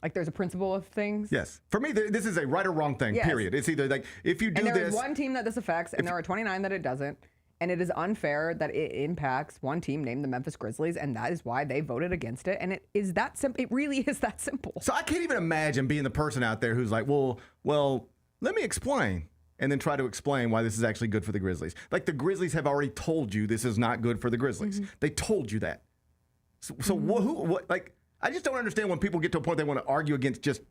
C: like, there's a principle of things.
H: Yes. For me, this is a right or wrong thing,
C: Yes.
H: period. It's either like, if you do
C: and there
H: this.
C: is one team that this affects, and there are 29 that it doesn't. And it is unfair that it impacts one team named the Memphis Grizzlies, and that is why they voted against it. And it is that simple. It really is that simple.
H: So I can't even imagine being the person out there who's like, well, let me explain. And then try to explain why this is actually good for the Grizzlies. Like, the Grizzlies have already told you this is not good for the Grizzlies. They told you that. So what, like, I just don't understand when people get to a point they want to argue against just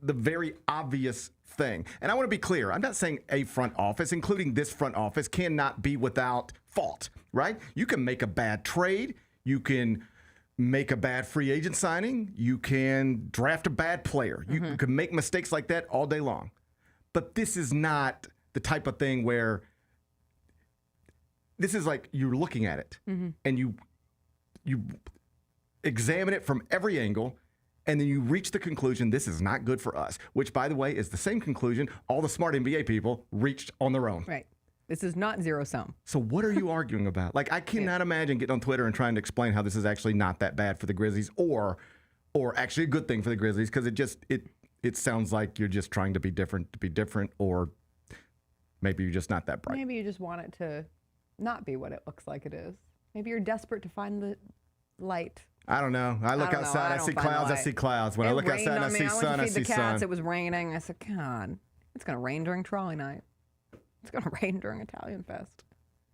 H: the very obvious thing. And I want to be clear. I'm not saying a front office, including this front office, cannot be without fault, right? You can make a bad trade. You can make a bad free agent signing. You can draft a bad player. You can make mistakes like that all day long. But this is not the type of thing where this is like you're looking at it and you examine it from every angle, and then you reach the conclusion this is not good for us, which, by the way, is the same conclusion all the smart NBA people reached on their own.
C: Right. This is not zero sum.
H: So what are you arguing about? Like, I cannot imagine getting on Twitter and trying to explain how this is actually not that bad for the Grizzlies or actually a good thing for the Grizzlies, because it sounds like you're just trying to be different, or maybe you're just not that bright.
C: Maybe you just want it to not be what it looks like it is. Maybe you're desperate to find the light.
H: I don't know. I look outside, I see clouds, I see clouds. When I look outside and I see sun, I see sun.
C: It was raining. I said, God, it's going to rain during trolley night. It's going to rain during Italian Fest.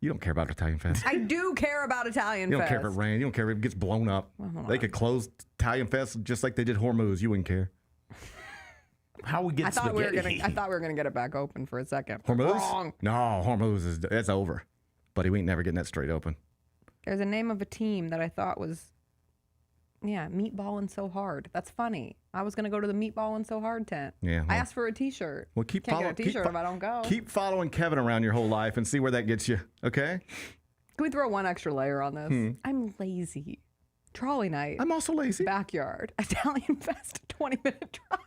H: You don't care about Italian Fest.
C: I do care about Italian Fest.
H: You don't care if it rains. You don't care if it gets blown up. They could close Italian Fest just like they did Hormuz. You wouldn't care.
K: How we get spaghetti?
C: I thought we were gonna get it back open for a second.
H: Hormuz?
C: Wrong.
H: No, Hormuz that's over. Buddy, we ain't never getting that straight open.
C: There's a name of a team that I thought was, Meatball and So Hard. That's funny. I was gonna go to the Meatball and So Hard tent.
H: Yeah.
C: I asked for a T-shirt.
H: Well,
C: Can't get a T-shirt if I don't go.
H: Keep following Kevin around your whole life and see where that gets you. Okay?
C: Can we throw one extra layer on this? I'm lazy. Trolley night.
H: I'm also lazy.
C: Backyard. Italian Fest. 20-minute drive.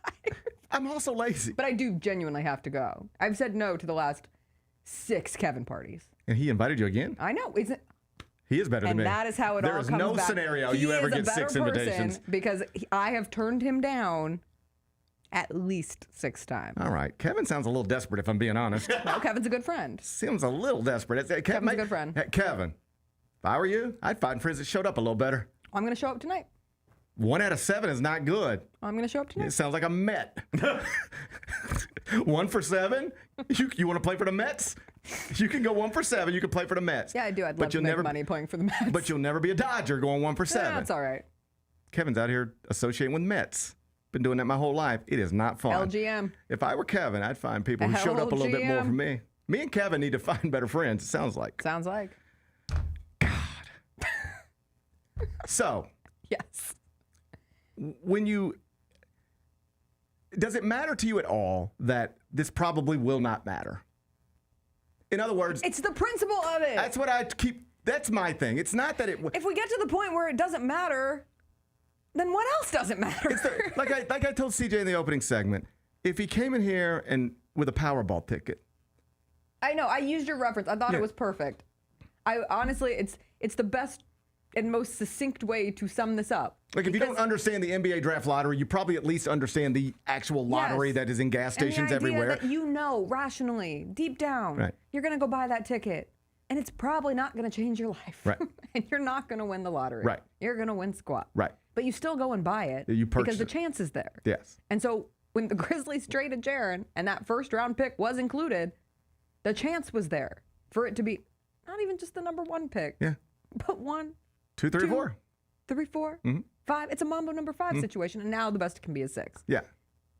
H: I'm also lazy.
C: But I do genuinely have to go. I've said no to the last 6 Kevin parties.
H: And he invited you again?
C: I know.
H: He is better than me.
C: And that is how it all comes back.
H: There is no scenario you ever get 6 invitations.
C: Because I have turned him down at least 6 times.
H: All right. Kevin sounds a little desperate, if I'm being honest.
C: No, Kevin's a good friend.
H: Seems a little desperate.
C: Kevin's a good friend.
H: Kevin, if I were you, I'd find friends that showed up a little better.
C: I'm going to show up tonight.
H: 1 out of 7 is not good.
C: I'm going to show up tonight.
H: It sounds like a Met. 1 for 7? You want to play for the Mets? You can go 1 for 7. You can play for the Mets.
C: Yeah, I do. I'd love to make money playing for the Mets.
H: But you'll never be a Dodger going 1 for 7.
C: Yeah, that's all right.
H: Kevin's out here associating with Mets. Been doing that my whole life. It is not fun.
C: LGM.
H: If I were Kevin, I'd find people who showed up a little bit more for me. Me and Kevin need to find better friends, it sounds like.
C: Sounds like.
H: God. So.
C: Yes.
H: Does it matter to you at all that this probably will not matter? In other words,
C: it's the principle of it.
H: That's my thing. It's not that
C: if we get to the point where it doesn't matter, then what else doesn't matter?
H: like I told CJ in the opening segment, if he came in here and with a Powerball ticket.
C: I know. I used your reference. I thought it was perfect. I honestly, it's the best and most succinct way to sum this up.
H: Like, if you don't understand the NBA draft lottery, you probably at least understand the actual lottery that is in gas stations
C: and the idea
H: everywhere.
C: That you know rationally, deep down, you're going to go buy that ticket, and it's probably not going to change your life.
H: Right.
C: And you're not going to win the lottery.
H: Right.
C: You're going to win squat.
H: Right.
C: But you still go and buy it because the chance is there.
H: Yes.
C: And so when the Grizzlies traded Jaren and that first round pick was included, the chance was there for it to be not even just the number 1 pick, but 1,
H: 2, 3, 4.
C: 3, 4, 5. It's a Mambo number 5 situation, and now the best can be a 6.
H: Yeah.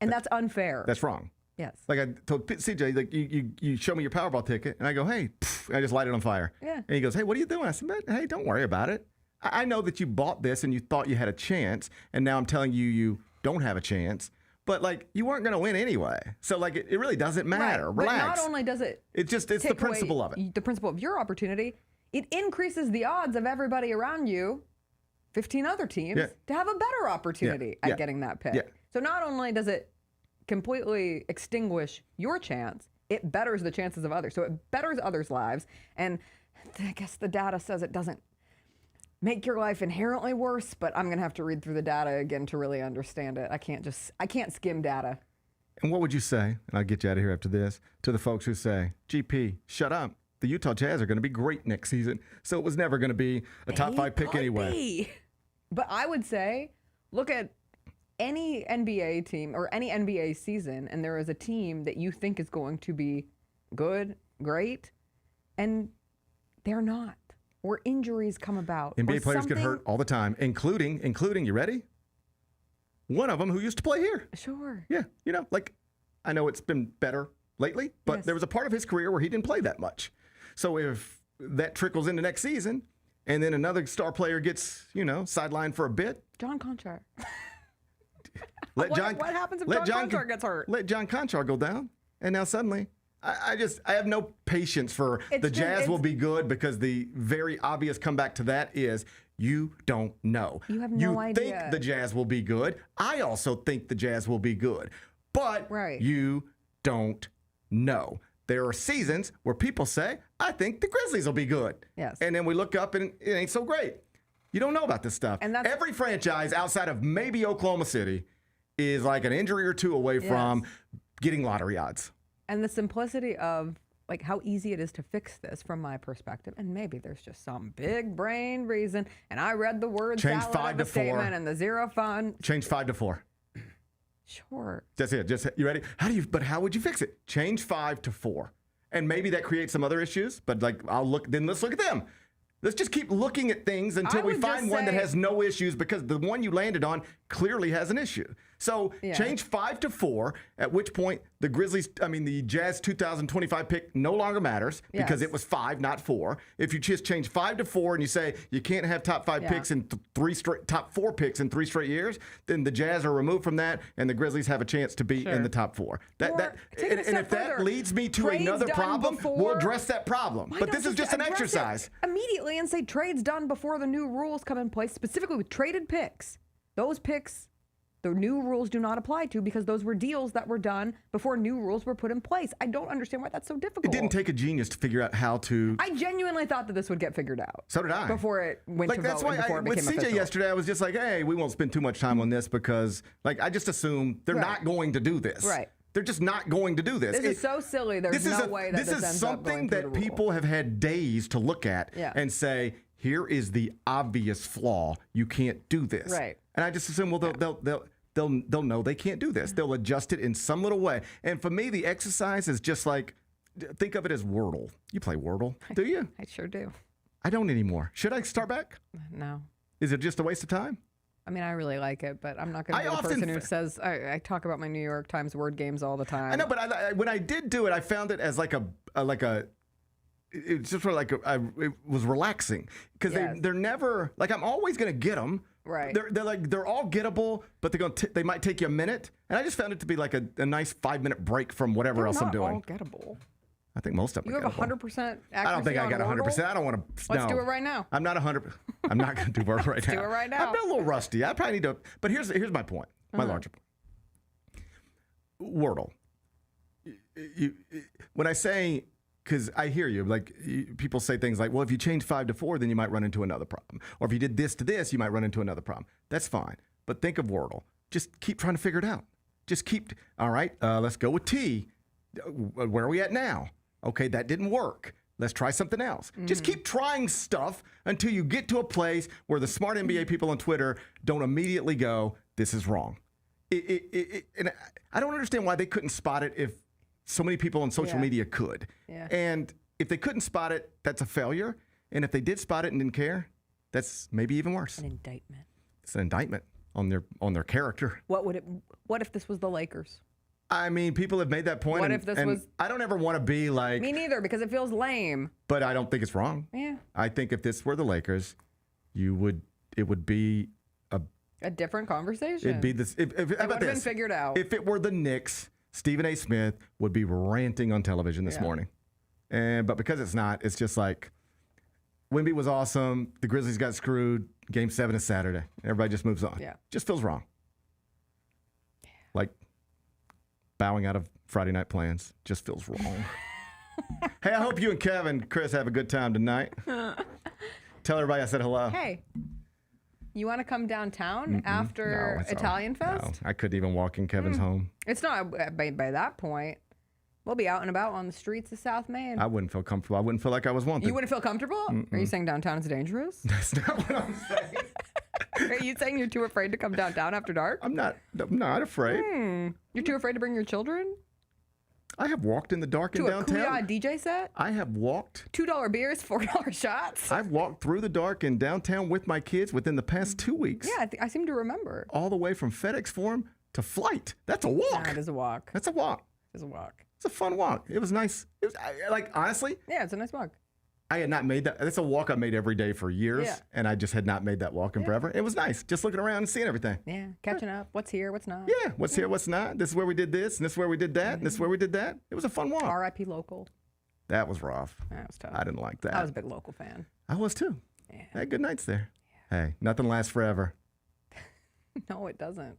C: And that's unfair.
H: That's wrong.
C: Yes.
H: Like I told CJ, like you show me your Powerball ticket, and I go, hey, I just light it on fire.
C: Yeah.
H: And he goes, hey, what are you doing? I said, hey, don't worry about it. I know that you bought this and you thought you had a chance, and now I'm telling you you don't have a chance. But, like, you weren't going to win anyway. So, like, it really doesn't matter.
C: Right.
H: Relax.
C: But not only does it
H: it's the principle of it.
C: The principle of your opportunity, it increases the odds of everybody around you, 15 other teams, to have a better opportunity at getting that pick.
H: Yeah.
C: So not only does it completely extinguish your chance, it betters the chances of others. So it betters others' lives. And I guess the data says it doesn't make your life inherently worse, but I'm going to have to read through the data again to really understand it. I can't skim data.
H: And what would you say, and I'll get you out of here after this, to the folks who say, GP, shut up. The Utah Jazz are going to be great next season, so it was never going to be a top 5 pick anyway.
C: But I would say, look at any NBA team or any NBA season, and there is a team that you think is going to be good, great, and they're not. Or injuries come about.
H: NBA players get hurt all the time, including, you ready? One of them who used to play here.
C: Sure.
H: Yeah, like, I know it's been better lately, but there was a part of his career where he didn't play that much. So if that trickles into next season, and then another star player gets, sidelined for a bit.
C: John Conchar.
H: What
C: happens if John Conchar gets hurt?
H: Let John Conchar go down, and now suddenly, I have no patience for the Jazz will be good, because the very obvious comeback to that is you don't know.
C: You have no idea.
H: You think the Jazz will be good. I also think the Jazz will be good, but you don't know. There are seasons where people say, I think the Grizzlies will be good.
C: Yes.
H: And then we look up and it ain't so great. You don't know about this stuff. And every franchise outside of maybe Oklahoma City is like an injury or two away from getting lottery odds.
C: And the simplicity of like how easy it is to fix this from my perspective, and maybe there's just some big brain reason, and I read the word
H: change
C: salad
H: 5
C: of
H: to
C: the
H: 4
C: statement and the 0 fund.
H: Change 5 to 4.
C: Sure.
H: That's it. You ready? How would you fix it? Change 5 to 4. And maybe that creates some other issues, but let's look at them. Let's just keep looking at things until we find one that has no issues, because the one you landed on clearly has an issue. So change 5 to 4, at which point the Jazz 2025 pick no longer matters, because it was 5, not 4. If you just change 5 to 4 and you say you can't have top 5 picks in top 4 picks in 3 straight years, then the Jazz are removed from that, and the Grizzlies have a chance to be in the top 4. And if that leads me to another problem, we'll address that problem. But this is just an exercise.
C: Immediately and say trades done before the new rules come in place, specifically with traded picks. Those picks the new rules do not apply to because those were deals that were done before new rules were put in place. I don't understand why that's so difficult.
H: It didn't take a genius to figure out how to.
C: I genuinely thought that this would get figured out.
H: So did I.
C: Before it went to
H: that's
C: vote
H: why
C: and before it
H: with
C: became
H: CJ
C: official.
H: yesterday, I was just like, hey, we won't spend too much time on this because, I just assume they're not going to do this.
C: Right.
H: They're just not going to do this.
C: This is so silly. There's no way that this ends
H: is
C: up going
H: something
C: through
H: that
C: the rule.
H: people have had days to look at and say, here is the obvious flaw. You can't do this.
C: Right.
H: And I just assume, well, they'll know they can't do this. They'll adjust it in some little way. And for me, the exercise is just like, think of it as Wordle. You play Wordle, do you?
C: I sure do.
H: I don't anymore. Should I start back?
C: No.
H: Is it just a waste of time?
C: I mean, I really like it, but I'm not going to be the person who says, I talk about my New York Times word games all the time.
H: I know, but when I did do it, I found it as it's just sort of it was relaxing because they're never, I'm always going to get them.
C: Right.
H: They're all gettable, but they might take you a minute. And I just found it to be like a nice 5-minute break from whatever else I'm doing.
C: They're not all gettable.
H: I think most of them
C: You
H: are
C: have
H: gettable.
C: 100% accuracy.
H: I don't think I got 100%. I don't want to.
C: Let's do it right now.
H: I'm not 100. I'm not going to do it right now.
C: Do it right now.
H: I'm a little rusty. I probably need to. But here's my point. My larger point. Wordle. When I say, because I hear you, people say things like, well, if you change 5 to 4, then you might run into another problem. Or if you did this to this, you might run into another problem. That's fine. But think of Wordle. Just keep trying to figure it out. Just keep. All right. Let's go with T. Where are we at now? Okay, that didn't work. Let's try something else. Just keep trying stuff until you get to a place where the smart NBA people on Twitter don't immediately go, this is wrong. And I don't understand why they couldn't spot it if so many people on social media could.
C: Yeah.
H: And if they couldn't spot it, that's a failure. And if they did spot it and didn't care, that's maybe even worse.
C: An indictment.
H: It's an indictment on their character.
C: What if this was the Lakers?
H: I mean, people have made that point.
C: What if this was?
H: I don't ever want to be like.
C: Me neither, because it feels lame.
H: But I don't think it's wrong.
C: Yeah.
H: I think if this were the Lakers, it would be
C: a different conversation.
H: It'd be this. It would have
C: been figured out.
H: If it were the Knicks, Stephen A. Smith would be ranting on television this morning. But because it's not, it's just like Wemby was awesome. The Grizzlies got screwed. Game 7 is Saturday. Everybody just moves on.
C: Yeah.
H: Just feels wrong. Like bowing out of Friday night plans just feels wrong. Hey, I hope you and Chris have a good time tonight. Tell everybody I said hello.
C: Hey, you want to come downtown after Italian Fest?
H: No, I couldn't even walk in Kevin's home.
C: It's not by that point. We'll be out and about on the streets of South Main.
H: I wouldn't feel comfortable. I wouldn't feel like I was wanted.
C: You wouldn't feel comfortable? Are you saying downtown is dangerous?
H: That's not what I'm saying.
C: Are you saying you're too afraid to come downtown after dark?
H: I'm not afraid.
C: You're too afraid to bring your children?
H: I have walked in the dark in downtown.
C: To a Kuya DJ set?
H: I have walked.
C: $2 beers, $4 shots?
H: I've walked through the dark in downtown with my kids within the past 2 weeks.
C: Yeah, I seem to remember.
H: All the way from FedEx Forum to Flight. That's a walk.
C: That is a walk.
H: That's a walk.
C: It's a walk.
H: It's a fun walk. It was nice. It was honestly.
C: Yeah, it's a nice walk.
H: I had not made that. That's a walk I made every day for years, and I just had not made that walk in forever. It was nice, just looking around and seeing everything.
C: Yeah, catching up. What's here, what's not.
H: Yeah, what's here, what's not. This is where we did this, and this is where we did that, and this is where we did that. It was a fun walk.
C: R.I.P. local.
H: That was rough.
C: That was tough.
H: I didn't like that.
C: I was a big local fan.
H: I was too.
C: Yeah.
H: I had good nights there. Yeah. Hey, nothing lasts forever.
C: No, it doesn't.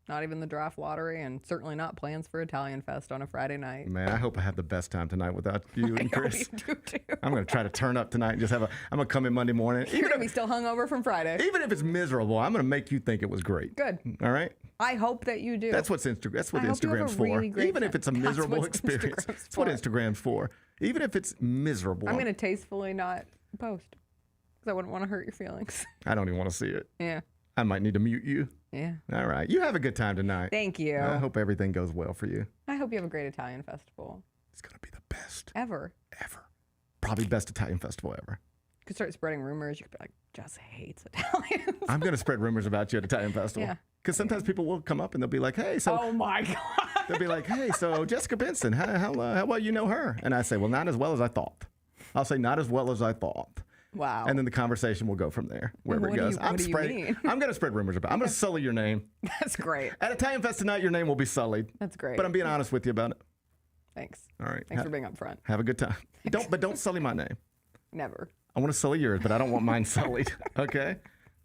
C: Not even the draft lottery, and certainly not plans for Italian Fest on a Friday night.
H: Man, I hope I have the best time tonight without you and Chris.
C: I hope you do too.
H: I'm going to try to turn up tonight and just I'm going to come in Monday morning.
C: You're going to be still hungover from Friday.
H: Even if it's miserable, I'm going to make you think it was great.
C: Good.
H: All right?
C: I hope that you do.
H: That's what Instagram's for.
C: Really
H: even if it's a miserable experience. That's what Instagram's for. Even if it's miserable.
C: I'm going to tastefully not post because I wouldn't want to hurt your feelings.
H: I don't even want to see it.
C: Yeah.
H: I might need to mute you.
C: Yeah.
H: All right. You have a good time tonight.
C: Thank you.
H: I hope everything goes well for you.
C: I hope you have a great Italian festival.
H: It's going to be the best.
C: Ever.
H: Probably best Italian festival ever.
C: You could start spreading rumors. You could be like, Jess hates Italians.
H: I'm going to spread rumors about you at Italian festival.
C: Yeah.
H: Because sometimes people will come up and they'll be like, hey, so.
C: Oh my God.
H: They'll be like, hey, so Jessica Benson, how well you know her? And I say, well, not as well as I thought. I'll say, not as well as I thought.
C: Wow.
H: And then the conversation will go from there, wherever it goes.
C: What do you mean?
H: I'm going to spread rumors about it. I'm going to sully your name.
C: That's great.
H: At Italian Fest tonight, your name will be sullied.
C: That's great.
H: But I'm being honest with you about it.
C: Thanks.
H: All right.
C: Thanks for being upfront.
H: Have a good time. Don't sully my name.
C: Never.
H: I want to sully yours, but I don't want mine sullied. Okay?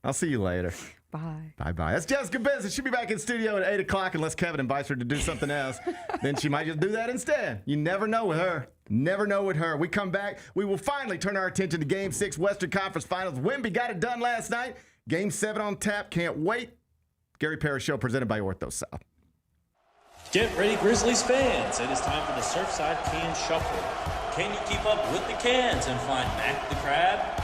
H: I'll see you later.
C: Bye. Bye.
H: Bye-bye. That's Jessica Benson. She'll be back in studio at 8 o'clock unless Kevin invites her to do something else. Then she might just do that instead. You never know with her. Never know with her. We come back. We will finally turn our attention to Game 6 Western Conference Finals. Wemby got it done last night. Game 7 on tap. Can't wait. Gary Parrish Show presented by Ortho South.
M: Get ready, Grizzlies fans. It is time for the Surfside Can Shuffle. Can you keep up with the cans and find Mac the Crab?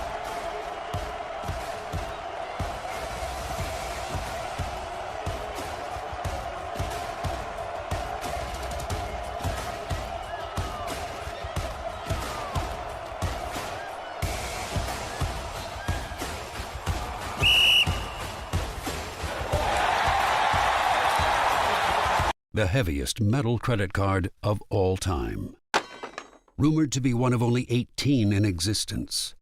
N: The heaviest metal credit card of all time. Rumored to be one of only 18 in existence.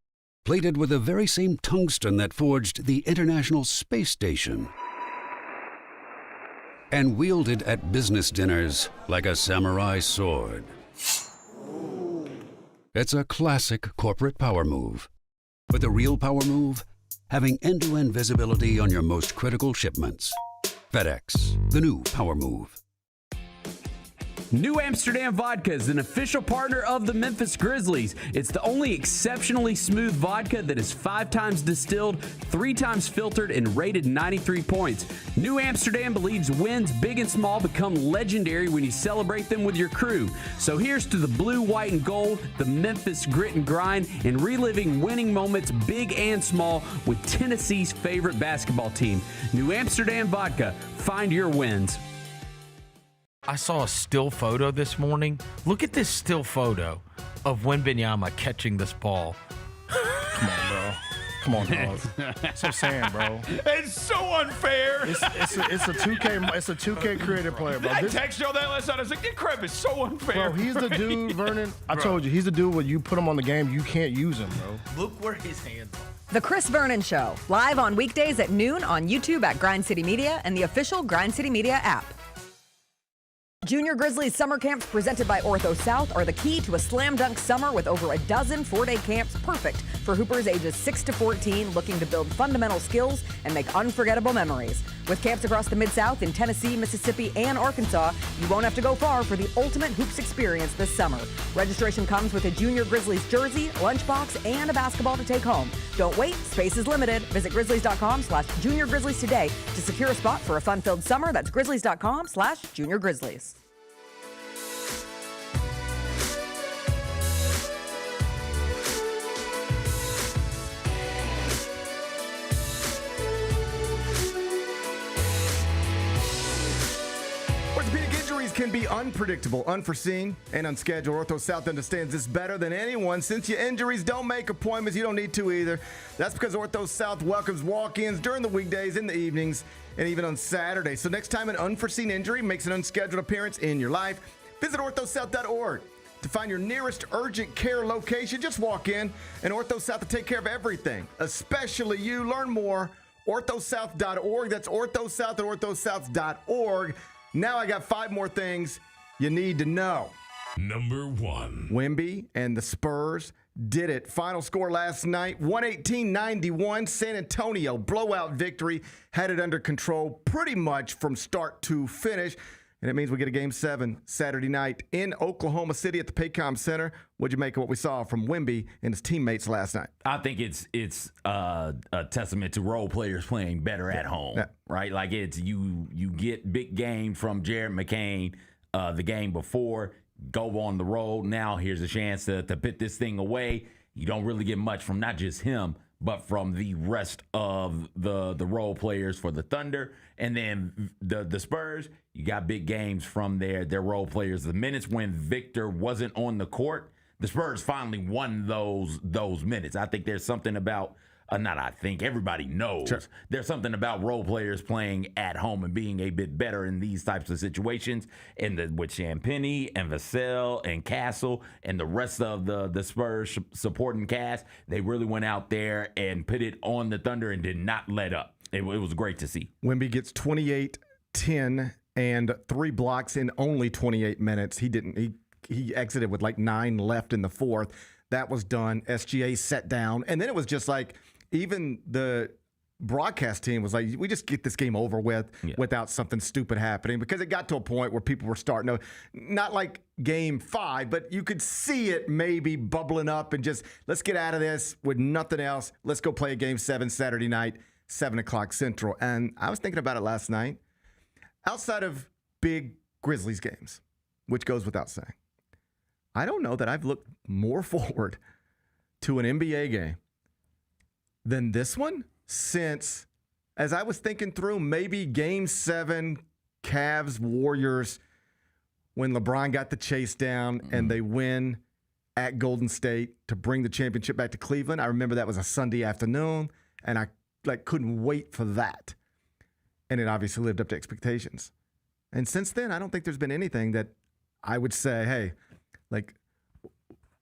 N: Plated with the very same tungsten that forged the International Space Station. And wielded at business dinners like a samurai sword. It's a classic corporate power move. But the real power move? Having end-to-end visibility on your most critical shipments. FedEx, the new power move.
O: New Amsterdam Vodka is an official partner of the Memphis Grizzlies. It's the only exceptionally smooth vodka that is 5 times distilled, 3 times filtered, and rated 93 points. New Amsterdam believes wins big and small become legendary when you celebrate them with your crew. So here's to the blue, white, and gold, the Memphis grit and grind, and reliving winning moments big and small with Tennessee's favorite basketball team. New Amsterdam Vodka. Find your wins.
K: I saw a still photo this morning. Look at this still photo of Wembanyama catching this ball.
P: Come on, bro. Come on, dog. So saying, bro.
A: It's so unfair.
P: It's a 2K. It's a 2K created player, bro.
A: I texted you all that last night. I was like, "That crap is so unfair."
P: Bro, he's the dude, Vernon. I told you, he's the dude when you put him on the game, you can't use him, bro.
K: Look where his hands are.
C: The Chris Vernon Show, live on weekdays at noon on YouTube at Grind City Media and the official Grind City Media app. Junior Grizzlies summer camps presented by Ortho South are the key to a slam dunk summer with over a dozen 4-day camps perfect for hoopers ages 6 to 14 looking to build fundamental skills and make unforgettable memories. With camps across the Mid-South in Tennessee, Mississippi, and Arkansas, you won't have to go far for the ultimate hoops experience this summer. Registration comes with a Junior Grizzlies jersey, lunchbox, and a basketball to take home. Don't wait, space is limited. Visit grizzlies.com/Junior Grizzlies today to secure a spot for a fun-filled summer. That's grizzlies.com/Junior Grizzlies.
H: Orthopedic injuries can be unpredictable, unforeseen, and unscheduled. Ortho South understands this better than anyone. Since your injuries don't make appointments, you don't need to either. That's because Ortho South welcomes walk-ins during the weekdays, in the evenings, and even on Saturdays. So next time an unforeseen injury makes an unscheduled appearance in your life, visit orthosouth.org. To find your nearest urgent care location, just walk in, and Ortho South will take care of everything, especially you. Learn more, orthosouth.org. That's orthosouth at orthosouth.org. Now I got 5 more things you need to know.
D: Number 1.
H: Wemby and the Spurs did it. Final score last night, 118-91. San Antonio blowout victory. Had it under control pretty much from start to finish. And it means we get a Game 7 Saturday night in Oklahoma City at the Paycom Center. What'd you make of what we saw from Wemby and his teammates last night?
B: I think it's a testament to role players playing better at home, right? Like it's you get big game from Jared McCain the game before, go on the road. Now here's a chance to put this thing away. You don't really get much from not just him, but from the rest of the role players for the Thunder. And then the Spurs, you got big games from their role players. The minutes when Victor wasn't on the court, the Spurs finally won those minutes. I think there's something about, everybody knows. Sure. There's something about role players playing at home and being a bit better in these types of situations. And with Champagnie and Vassell and Castle and the rest of the Spurs supporting cast, they really went out there and put it on the Thunder and did not let up. It was great to see.
H: Wemby gets 28, 10, and 3 blocks in only 28 minutes. He exited with like 9 left in the fourth. That was done. SGA set down. And then it was just like even the broadcast team was like, we just get this game over with without something stupid happening, because it got to a point where people were starting to, not like game 5, but you could see it maybe bubbling up and just, let's get out of this with nothing else. Let's go play a game 7 Saturday night, 7 o'clock Central. And I was thinking about it last night. Outside of big Grizzlies games, which goes without saying, I don't know that I've looked more forward to an NBA game than this one since, as I was thinking through, maybe game 7, Cavs, Warriors, when LeBron got the chase down and they win at Golden State to bring the championship back to Cleveland. I remember that was a Sunday afternoon, and I couldn't wait for that. And it obviously lived up to expectations. And since then, I don't think there's been anything that I would say, hey,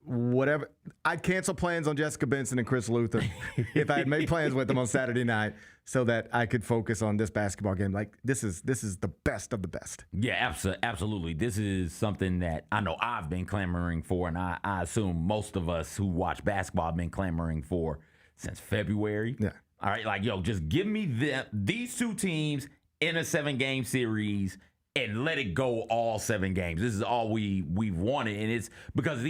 H: whatever. I'd cancel plans on Jessica Benson and Chris Luther if I had made plans with them on Saturday night so that I could focus on this basketball game. This is the best of the best.
B: Yeah, absolutely. This is something that I know I've been clamoring for, and I assume most of us who watch basketball have been clamoring for since February.
H: Yeah.
B: All right, just give me these two teams in a 7-game series and let it go all 7 games. This is all we've wanted, and it's because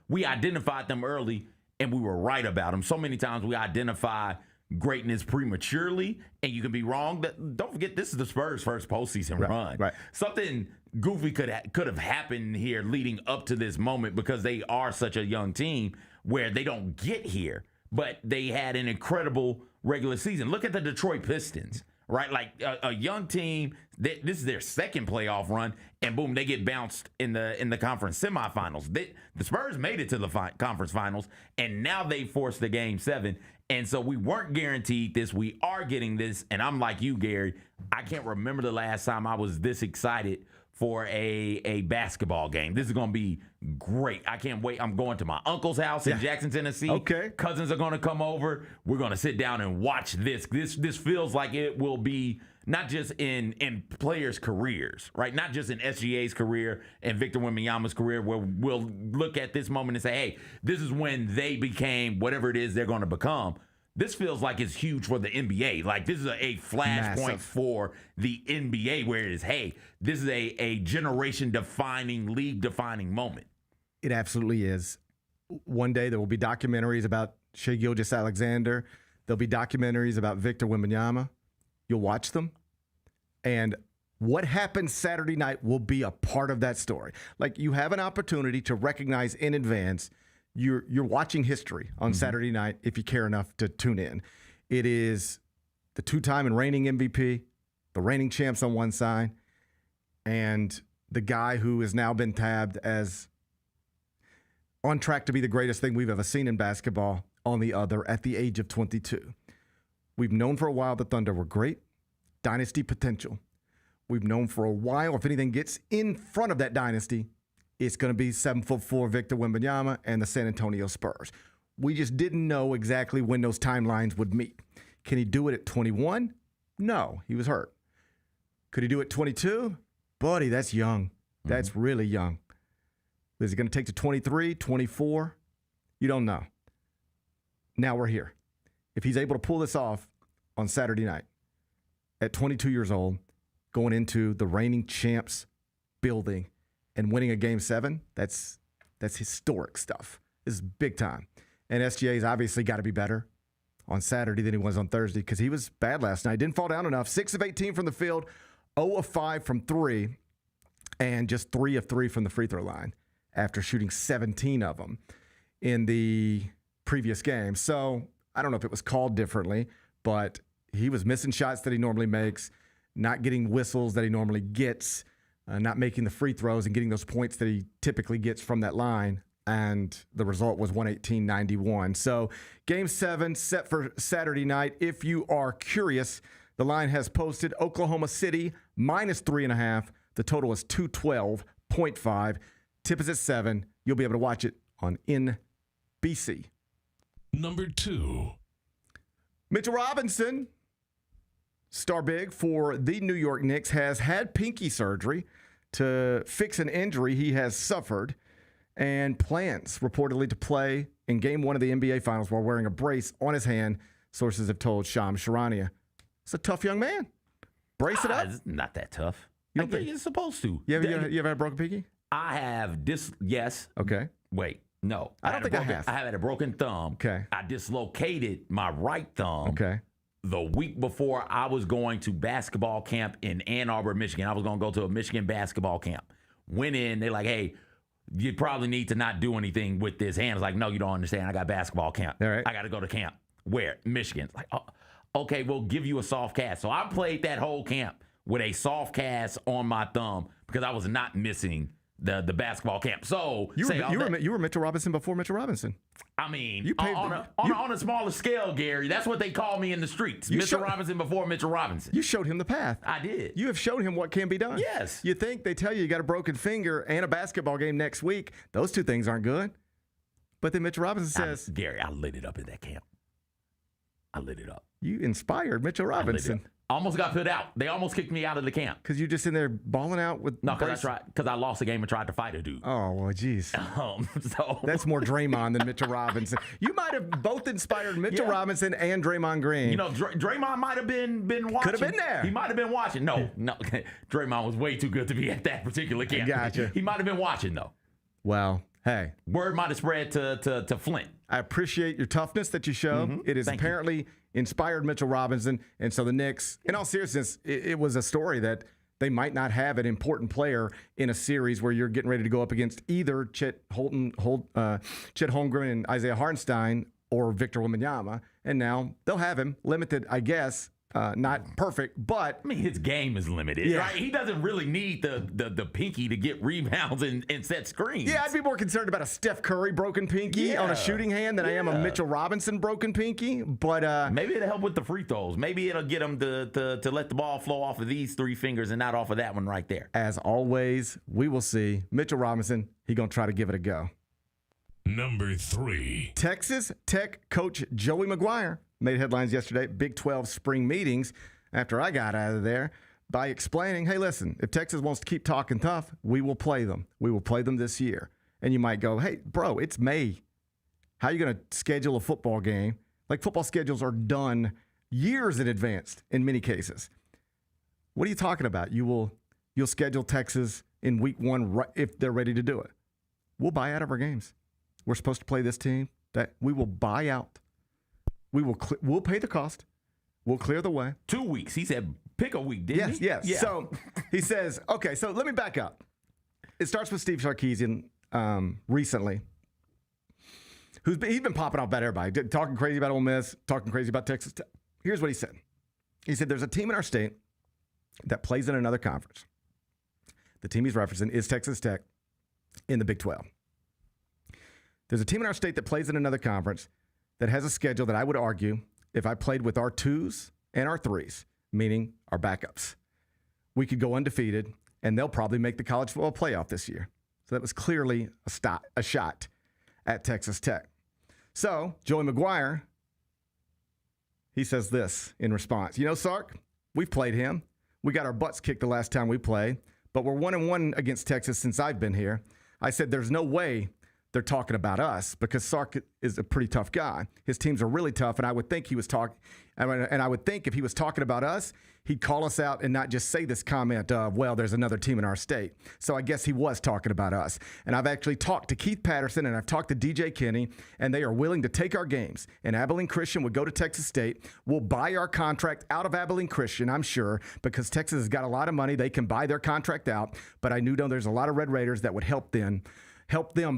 B: we identified them early and we were right about them. So many times we identify greatness prematurely, and you can be wrong. Don't forget, this is the Spurs' first postseason run.
H: Right.
B: Something goofy could have happened here leading up to this moment, because they are such a young team where they don't get here, but they had an incredible regular season. Look at the Detroit Pistons. Right, a young team. This is their second playoff run, and boom, they get bounced in the conference semifinals. The Spurs made it to the conference finals, and now they forced the game 7. And so we weren't guaranteed this. We are getting this, and I'm like you, Gary. I can't remember the last time I was this excited for a basketball game. This is going to be great. I can't wait. I'm going to my uncle's house in Jackson, Tennessee.
H: Okay.
B: Cousins are going to come over. We're going to sit down and watch this. This feels like it will be not just in players' careers, right? Not just in SGA's career and Victor Wembanyama's career, where we'll look at this moment and say, hey, this is when they became whatever it is they're going to become. This feels like it's huge for the NBA. This is a flashpoint for the NBA, where it is, hey, this is a generation-defining, league-defining moment.
H: It absolutely is. One day there will be documentaries about Shai Gilgeous-Alexander. There'll be documentaries about Victor Wembanyama. You'll watch them. And what happens Saturday night will be a part of that story. You have an opportunity to recognize in advance you're watching history on Saturday night if you care enough to tune in. It is the 2-time and reigning MVP, the reigning champs on one side, and the guy who has now been tabbed as on track to be the greatest thing we've ever seen in basketball on the other at the age of 22. We've known for a while the Thunder were great, dynasty potential. We've known for a while, if anything gets in front of that dynasty, it's going to be 7'4" Victor Wembanyama and the San Antonio Spurs. We just didn't know exactly when those timelines would meet. Can he do it at 21? No, he was hurt. Could he do it at 22? Buddy, that's young. That's really young. Is it going to take to 23, 24? You don't know. Now we're here. If he's able to pull this off on Saturday night at 22 years old, going into the reigning champs building and winning a game 7, that's historic stuff. This is big time. And SGA's obviously got to be better on Saturday than he was on Thursday, because he was bad last night. Didn't fall down enough. 6 of 18 from the field, 0 of 5 from 3, and just 3 of 3 from the free throw line after shooting 17 of them in the previous game. So I don't know if it was called differently, but he was missing shots that he normally makes, not getting whistles that he normally gets, not making the free throws and getting those points that he typically gets from that line. And the result was 118-91. So game 7 set for Saturday night. If you are curious, the line has posted Oklahoma City -3.5. The total is 212.5. Tip is at 7. You'll be able to watch it on NBC.
D: Number 2.
H: Mitchell Robinson, star big for the New York Knicks, has had pinky surgery to fix an injury he has suffered, and plans reportedly to play in Game 1 of the NBA Finals while wearing a brace on his hand, sources have told Shams Charania It's a tough young man. Brace it up.
B: It's not that tough.
H: You don't think
B: you're supposed to?
H: You ever had a broken pinky?
B: I have yes.
H: Okay.
B: Wait, no.
H: I don't think I have.
B: I have had a broken thumb.
H: Okay.
B: I dislocated my right thumb.
H: Okay.
B: The week before I was going to basketball camp in Ann Arbor, Michigan. I was going to go to a Michigan basketball camp. Went in, they're like, hey, you probably need to not do anything with this hand. I was like, no, you don't understand. I got basketball camp.
H: All right.
B: I got to go to camp. Where? Michigan. Like, oh, okay, we'll give you a soft cast. So I played that whole camp with a soft cast on my thumb because I was not missing the basketball camp. So
H: you were Mitchell Robinson before Mitchell Robinson.
B: I mean, on a smaller scale, Gary, that's what they call me in the streets. Mitchell Robinson before Mitchell Robinson.
H: You showed him the path.
B: I did.
H: You have showed him what can be done.
B: Yes.
H: You think they tell you got a broken finger and a basketball game next week. Those two things aren't good. But then Mitchell Robinson says,
B: Gary, I lit it up in that camp. I lit it up.
H: You inspired Mitchell Robinson.
B: Almost got put out. They almost kicked me out of the camp.
H: Because you're just in there balling out with...
B: No, because I lost the game and tried to fight a dude.
H: Oh, well, geez.
B: So
H: that's more Draymond than Mitchell Robinson. You might have both inspired Mitchell Robinson and Draymond Green.
B: You know, Draymond might have been watching.
H: Could have been there.
B: He might have been watching. No. Draymond was way too good to be at that particular camp.
H: Gotcha.
B: He might have been watching, though.
H: Well, hey.
B: Word might have spread to Flint.
H: I appreciate your toughness that you show.
B: Mm-hmm.
H: It is apparently inspired Mitchell Robinson. And so the Knicks, in all seriousness, it was a story that they might not have an important player in a series where you're getting ready to go up against either Chet Holmgren and Isaiah Hartenstein or Victor Wembanyama. And now they'll have him limited, I guess. Not perfect, but
B: I mean his game is limited.
H: Yeah.
B: Right? He doesn't really need the pinky to get rebounds and set screens.
H: Yeah, I'd be more concerned about a Steph Curry broken pinky on a shooting hand than I am a Mitchell Robinson broken pinky. But
B: maybe it'll help with the free throws. Maybe it'll get him to let the ball flow off of these three fingers and not off of that one right there.
H: As always, we will see. Mitchell Robinson, he gonna try to give it a go.
D: Number 3.
H: Texas Tech coach Joey McGuire made headlines yesterday at Big 12 spring meetings after I got out of there by explaining, hey, listen, if Texas wants to keep talking tough, we will play them. We will play them this year. And you might go, hey, bro, it's May. How are you going to schedule a football game? Like football schedules are done years in advance in many cases. What are you talking about? You'll schedule Texas in week 1 if they're ready to do it. We'll buy out of our games. We're supposed to play this team that we will buy out. We'll pay the cost. We'll clear the way.
B: 2 weeks. He said pick a week, didn't he?
H: Yes.
B: Yeah.
H: So he says, okay, so let me back up. It starts with Steve Sarkisian recently. He's been popping off about everybody, talking crazy about Ole Miss, talking crazy about Texas Tech. Here's what he said. He said there's a team in our state that plays in another conference. The team he's referencing is Texas Tech in the Big 12. There's a team in our state that plays in another conference that has a schedule that I would argue, if I played with our 2s and our 3s, meaning our backups, we could go undefeated, and they'll probably make the college football playoff this year. So that was clearly a shot at Texas Tech. So Joey McGuire, he says this in response. You know, Sark, we've played him. We got our butts kicked the last time we played, but we're 1-1 against Texas since I've been here. I said there's no way they're talking about us because Sark is a pretty tough guy. His teams are really tough, and I would think he was talking. And I would think if he was talking about us, he'd call us out and not just say this comment of, well, there's another team in our state. So I guess he was talking about us. And I've actually talked to Keith Patterson and I've talked to DJ Kinney, and they are willing to take our games. And Abilene Christian would go to Texas State. We'll buy our contract out of Abilene Christian, I'm sure, because Texas has got a lot of money. They can buy their contract out. But I know there's a lot of Red Raiders that would help them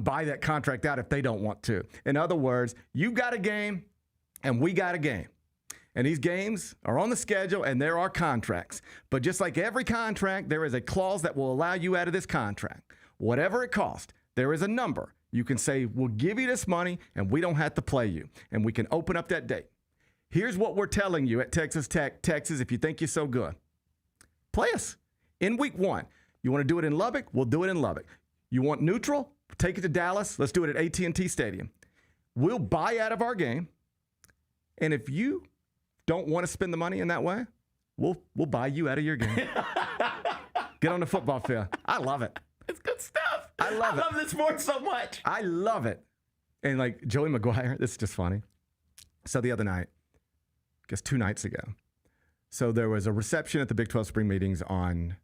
H: buy that contract out if they don't want to. In other words, you got a game and we got a game. And these games are on the schedule and there are contracts. But just like every contract, there is a clause that will allow you out of this contract. Whatever it costs, there is a number. You can say, we'll give you this money and we don't have to play you. And we can open up that date. Here's what we're telling you at Texas Tech, Texas, if you think you're so good. Play us in week 1. You want to do it in Lubbock? We'll do it in Lubbock. You want neutral? Take it to Dallas. Let's do it at AT&T Stadium. We'll buy out of our game. And if you don't want to spend the money in that way, we'll buy you out of your game. Get on the football field. I love it.
B: It's good stuff.
H: I love
B: this sport so much.
H: I love it. And like Joey McGuire, this is just funny. So the other night, I guess 2 nights ago, So there was a reception at the Big 12 spring meetings on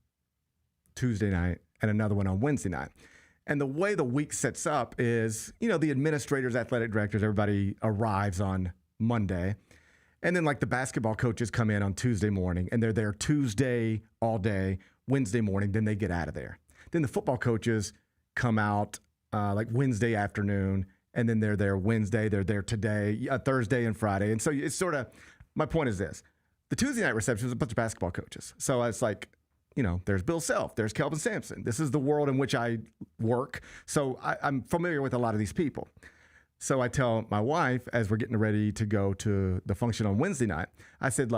H: Tuesday night and another one on Wednesday night. And the way the week sets up is, the administrators, athletic directors, everybody arrives on Monday. And then like the basketball coaches come in on Tuesday morning and they're there Tuesday all day, Wednesday morning, then they get out of there. Then the football coaches come out like Wednesday afternoon, and then they're there Wednesday, they're there today, Thursday and Friday. And so it's sort of, my point is this. The Tuesday night reception was a bunch of basketball coaches. So it's like, there's Bill Self, there's Kelvin Sampson. This is the world in which I work. So I'm familiar with a lot of these people. So I tell my wife, as we're getting ready to go to the function on Wednesday night, I said,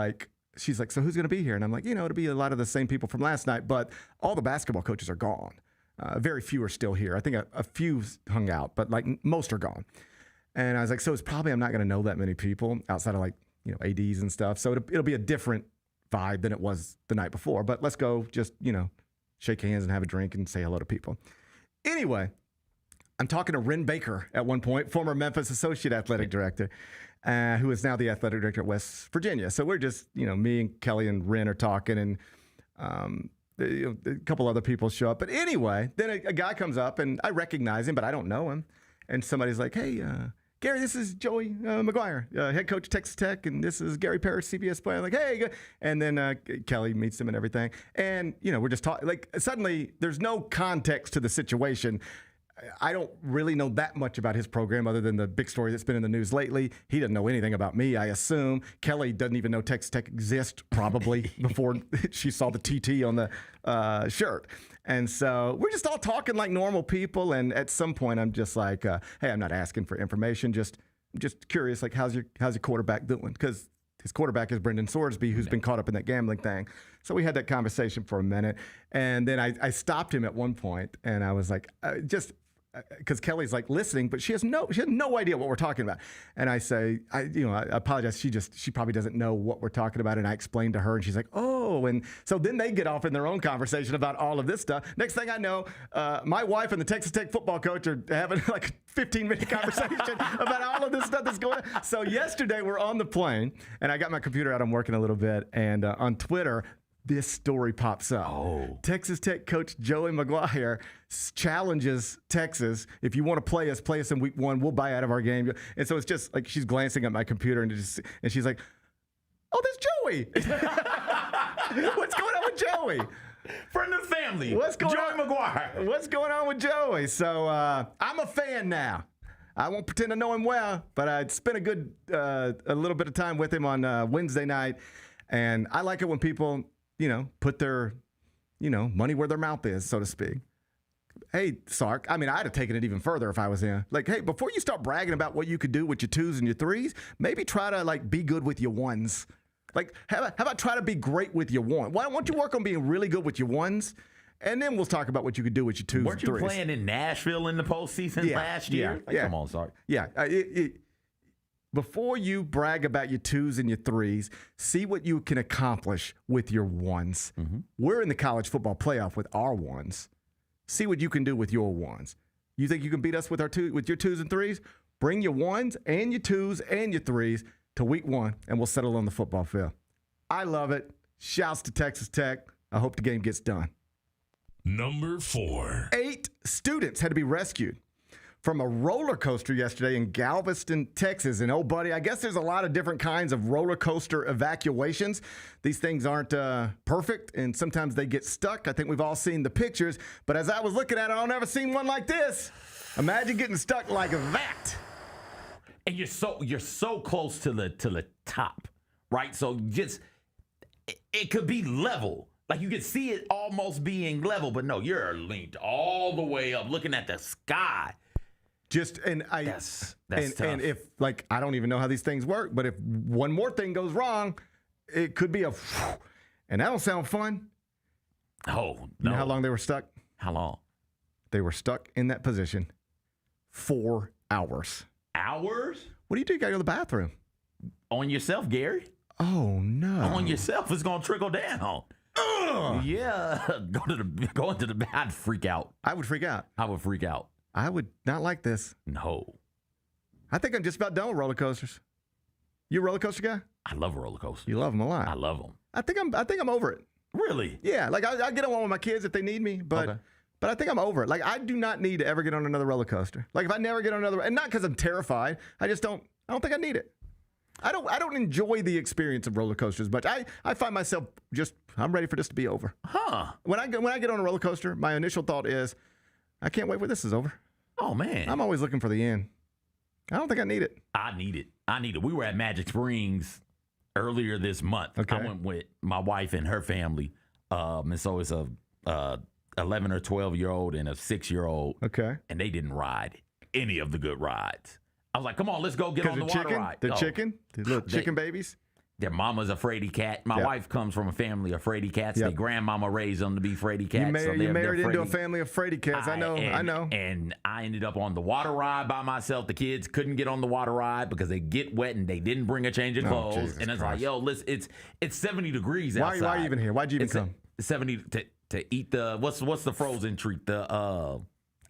H: she's like, so who's going to be here? And I'm like, it'll be a lot of the same people from last night, but all the basketball coaches are gone. Very few are still here. I think a few hung out, but most are gone. And I was like, so it's probably, I'm not going to know that many people outside of ADs and stuff. So it'll be a different vibe than it was the night before. But let's go just, shake hands and have a drink and say hello to people. Anyway, I'm talking to Ren Baker at one point, former Memphis Associate Athletic Director, who is now the Athletic Director at West Virginia. So we're just, me and Kelly and Ren are talking, and a couple other people show up. But anyway, then a guy comes up, and I recognize him, but I don't know him. And somebody's like, hey, Gary, this is Joey McGuire, head coach of Texas Tech, and this is Gary Parrish, CBS player. I'm like, hey. And then Kelly meets him and everything. And, we're just talking. Suddenly, there's no context to the situation. I don't really know that much about his program other than the big story that's been in the news lately. He doesn't know anything about me, I assume. Kelly doesn't even know Texas Tech exists, probably, before she saw the TT on the shirt. And so we're just all talking like normal people. And at some point, I'm just like, hey, I'm not asking for information. I'm just curious, how's your quarterback doing? Because his quarterback is Brendan Sorsby, who's been caught up in that gambling thing. So we had that conversation for a minute. And then I stopped him at one point, and I was like, because Kelly's listening, but she has no idea what we're talking about. And I say, I apologize. She probably doesn't know what we're talking about. And I explained to her, and she's like, oh. And so then they get off in their own conversation about all of this stuff. Next thing I know, my wife and the Texas Tech football coach are having a 15-minute conversation about all of this stuff that's going on. So yesterday we're on the plane, and I got my computer out. I'm working a little bit, and on Twitter, this story pops up. Oh. Texas Tech coach Joey McGuire challenges Texas. If you want to play us in week 1. We'll buy out of our game. And so it's just she's glancing at my computer and she's like, oh, that's Joey. What's going on with Joey?
B: Friend of the family.
H: What's going
B: Joey
H: on?
B: McGuire.
H: What's going on with Joey? So I'm a fan now. I won't pretend to know him well, but I spent a little bit of time with him on Wednesday night. And I like it when people put their, money where their mouth is, so to speak. Hey, Sark, I'd have taken it even further if I was in. Hey, before you start bragging about what you could do with your 2s and your 3s, maybe try to, be good with your 1s. How about try to be great with your 1? Why don't you work on being really good with your 1s? And then we'll talk about what you could do with your 2s and 3s.
B: Weren't you playing in Nashville in the postseason last year? Come on, Sark.
H: Yeah. Before you brag about your 2s and your 3s, see what you can accomplish with your 1s. Mm-hmm. We're in the college football playoff with our 1s. See what you can do with your 1s. You think you can beat us with your 2s and 3s? Bring your 1s and your 2s and your 3s to week 1, and we'll settle on the football field. I love it. Shouts to Texas Tech. I hope the game gets done.
D: Number 4.
H: 8 students had to be rescued from a roller coaster yesterday in Galveston, Texas. And, oh, buddy, I guess there's a lot of different kinds of roller coaster evacuations. These things aren't perfect, and sometimes they get stuck. I think we've all seen the pictures. But as I was looking at it, I've never seen one like this. Imagine getting stuck like that.
B: And you're so close to the top, right? So it could be level. You could see it almost being level, but no, you're linked all the way up looking at the sky.
H: That's tough. And if I don't even know how these things work, but if one more thing goes wrong, it could be and that don't sound fun.
B: Oh, no.
H: You know how long they were stuck?
B: How long?
H: They were stuck in that position 4 hours.
B: Hours?
H: What do? You got to go to the bathroom.
B: On yourself, Gary.
H: Oh no.
B: On yourself. It's gonna trickle down.
H: Ugh.
B: Yeah. Go into the bath. I'd freak out.
H: I would freak out.
B: I would freak out.
H: I would not like this.
B: No.
H: I think I'm just about done with roller coasters. You a roller coaster guy?
B: I love roller coasters.
H: You love them a lot.
B: I love them.
H: I think I'm over it.
B: Really?
H: Yeah, like I get on one with my kids if they need me, but I think I'm over it. Like I do not need to ever get on another roller coaster. Like if I never get on another, and not because I'm terrified, I don't think I need it. I don't enjoy the experience of roller coasters much. I find myself I'm ready for this to be over.
B: Huh?
H: When I get on a roller coaster, my initial thought is, I can't wait when this is over.
B: Oh man,
H: I'm always looking for the end. I don't think I need it.
B: I need it. We were at Magic Springs earlier this month.
H: Okay.
B: I went with my wife and her family. And so it's a 11 or 12-year-old and a 6-year-old.
H: Okay.
B: And they didn't ride any of the good rides. I was like, come on, let's go get on the water ride.
H: The chicken? The little chicken babies?
B: Their mama's a fraidy cat. My wife comes from a family of fraidy cats. Their grandmama raised them to be fraidy cats.
H: You married into a family of fraidy cats. I know.
B: And I ended up on the water ride by myself. The kids couldn't get on the water ride because they get wet and they didn't bring a change of clothes.
H: Jesus
B: and it's
H: Christ.
B: like, yo, listen, it's 70 degrees outside.
H: Why are you even here? Why'd you even come?
B: 70 to eat the what's the frozen treat? The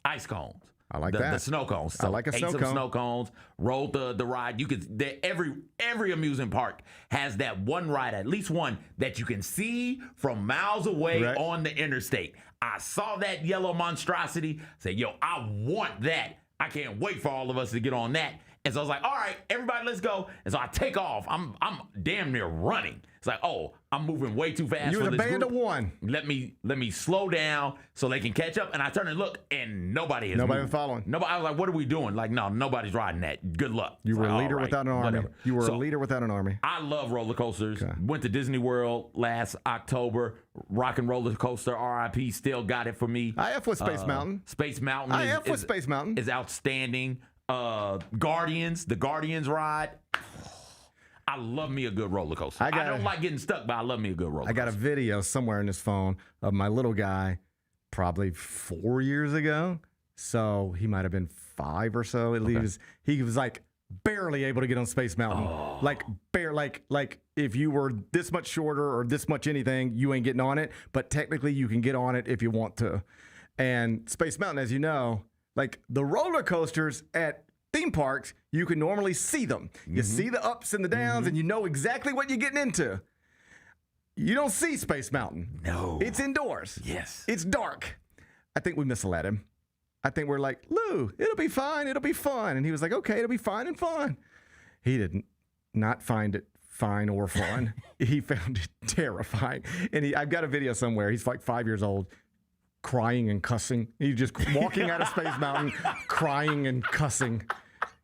B: ice cones.
H: I like
B: the
H: that.
B: The snow cones. So
H: I like a snow
B: ate
H: cone.
B: some snow cones, rode the ride. You could every amusement park has that one ride, at least one, that you can see from miles away on the interstate. I saw that yellow monstrosity. Said, yo, I want that. I can't wait for all of us to get on that. And so I was like, all right, everybody, let's go. And so I take off. I'm damn near running. It's like, oh, I'm moving way too fast.
H: You
B: for
H: was a
B: this
H: band
B: group.
H: of one.
B: Let me slow down so they can catch up. And I turn and look, and nobody is moving.
H: following.
B: Nobody. I was like, what are we doing? Like, no, nobody's riding that. Good luck.
H: You
B: It's
H: were
B: like,
H: a leader
B: all right,
H: without an army.
B: whatever.
H: You were
B: So,
H: a leader without an army.
B: I love roller coasters. Went to Disney World last October. Rock and Roller Coaster, RIP, still got it for me.
H: I F with Space Mountain.
B: Space Mountain.
H: I F with Space Mountain.
B: Is outstanding. The Guardians ride. I love me a good roller coaster. I don't like getting stuck, but I love me a good roller coaster.
H: I got a video somewhere in this phone of my little guy probably 4 years ago. So he might have been 5 or so. He was like barely able to get on Space Mountain. Like if you were this much shorter or this much anything, you ain't getting on it. But technically you can get on it if you want to. And Space Mountain, as you know, like the roller coasters at theme parks, you can normally see them. You see the ups and the downs, and you know exactly what you're getting into. You don't see Space Mountain.
B: No.
H: It's indoors.
B: Yes.
H: It's dark. I think we misled him. I think we're like, Lou, it'll be fine. It'll be fun. And he was like, okay, it'll be fine and fun. He did not find it fine or fun. He found it terrifying. And I've got a video somewhere. He's like 5 years old, crying and cussing. He's just walking out of Space Mountain, crying and cussing.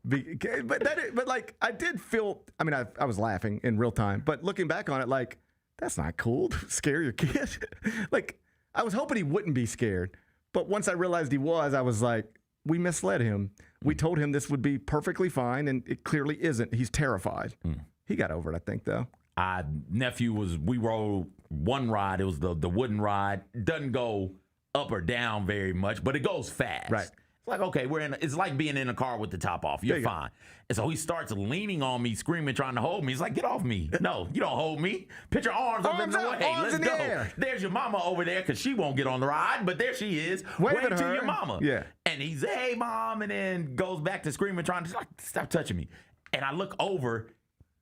H: But like, I did feel, I mean, I was laughing in real time, but looking back on it, like, that's not cool to scare your kid. Like, I was hoping he wouldn't be scared. But once I realized he was, I was like, we misled him. We told him this would be perfectly fine, and it clearly isn't. He's terrified. He got over it, I think, though.
B: We rode one ride. It was the wooden ride. Doesn't go up or down very much, but it goes fast.
H: Right.
B: It's like, okay, it's like being in a car with the top off. You're fine. And so he starts leaning on me, screaming, trying to hold me. He's like, get off me. No, you don't hold me. Put your arms up in the way. Let's go. There's your mama over there because she won't get on the ride, but there she is. Wave to your mama.
H: Yeah.
B: And he's, hey, mom, and then goes back to screaming, trying to stop touching me. And I look over.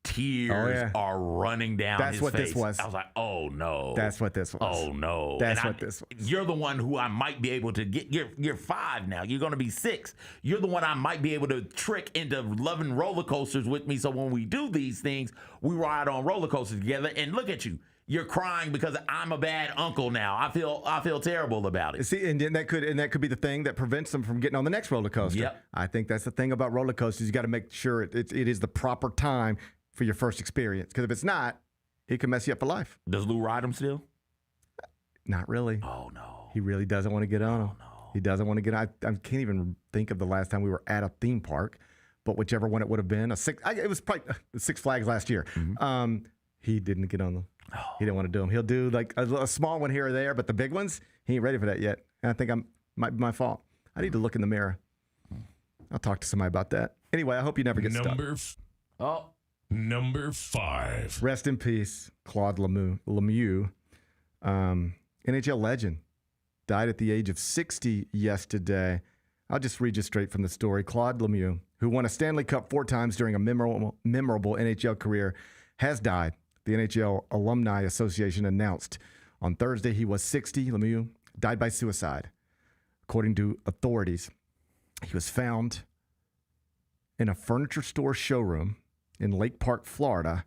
B: Tears are running down his face. That's what this was. I was like, oh, no.
H: That's what this was.
B: Oh, no.
H: That's what this was.
B: You're the one who I might be able to get. You're 5 now. You're going to be 6. You're the one I might be able to trick into loving roller coasters with me. So when we do these things, we ride on roller coasters together. And look at you. You're crying because I'm a bad uncle now. I feel terrible about it.
H: See, and that could be the thing that prevents them from getting on the next roller coaster.
B: Yep.
H: I think that's the thing about roller coasters. You got to make sure it is the proper time for your first experience. Because if it's not, it can mess you up for life.
B: Does Lou ride them still?
H: Not really.
B: Oh, no.
H: He really doesn't want to get on them.
B: No.
H: He doesn't want to get on. I can't even think of the last time we were at a theme park, but whichever one it would have been. It was probably Six Flags last year. He didn't get on them. He didn't want to do them. He'll do like a small one here or there, but the big ones, he ain't ready for that yet. And I think might be my fault. I need to look in the mirror. I'll talk to somebody about that. Anyway, I hope you never get stuck.
D: Number 5.
H: Rest in peace, Claude Lemieux, NHL legend, died at the age of 60 yesterday. I'll just read you straight from the story. Claude Lemieux, who won a Stanley Cup 4 times during a memorable NHL career, has died. The NHL Alumni Association announced on Thursday he was 60. Lemieux died by suicide. According to authorities, he was found in a furniture store showroom in Lake Park, Florida,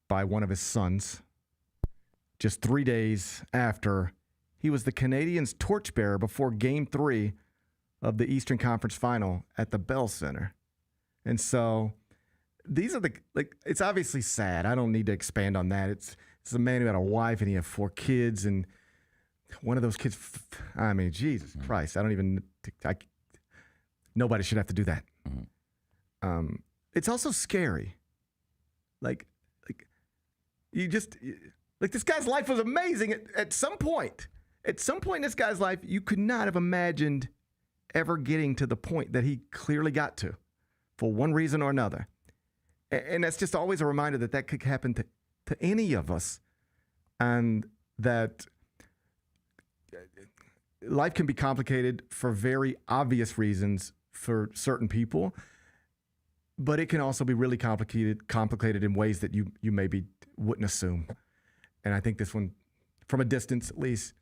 H: by one of his sons, just 3 days after he was the Canadiens' torchbearer before Game 3 of the Eastern Conference Final at the Bell Center. And so these are it's obviously sad. I don't need to expand on that. It's a man who had a wife and he had 4 kids, and one of those kids, I mean, Jesus Christ, nobody should have to do that. It's also scary. This guy's life was amazing at some point. At some point in this guy's life, you could not have imagined ever getting to the point that he clearly got to for one reason or another. And that's just always a reminder that could happen to any of us, and that life can be complicated for very obvious reasons for certain people, but it can also be really complicated in ways that you maybe wouldn't assume. And I think this one, from a distance at least,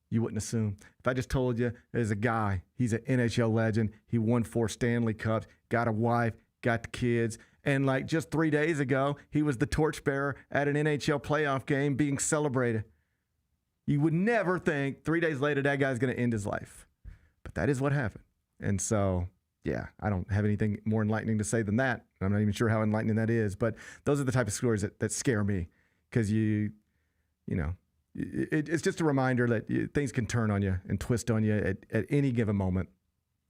H: you wouldn't assume. If I just told you there's a guy, he's an NHL legend, he won 4 Stanley Cups, got a wife, got the kids, and just 3 days ago, he was the torchbearer at an NHL playoff game being celebrated. You would never think 3 days later that guy's going to end his life. But that is what happened. And so, yeah, I don't have anything more enlightening to say than that. I'm not even sure how enlightening that is, but those are the type of stories that scare me, because it's just a reminder that things can turn on you and twist on you at any given moment.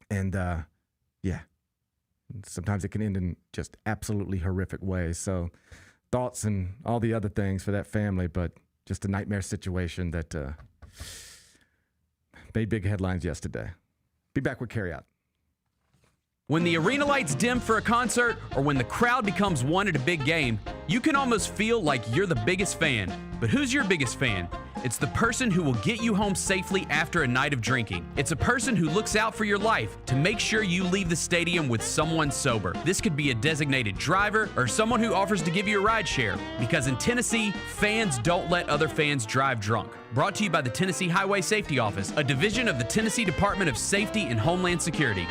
H: And, sometimes it can end in just absolutely horrific ways. So thoughts and all the other things for that family, but just a nightmare situation that made big headlines yesterday. Be back with Carryout.
O: When the arena lights dim for a concert, or when the crowd becomes one at a big game, you can almost feel like you're the biggest fan. But who's your biggest fan? It's the person who will get you home safely after a night of drinking. It's a person who looks out for your life to make sure you leave the stadium with someone sober. This could be a designated driver or someone who offers to give you a ride share. Because in Tennessee, fans don't let other fans drive drunk. Brought to you by the Tennessee Highway Safety Office, a division of the Tennessee Department of Safety and Homeland Security.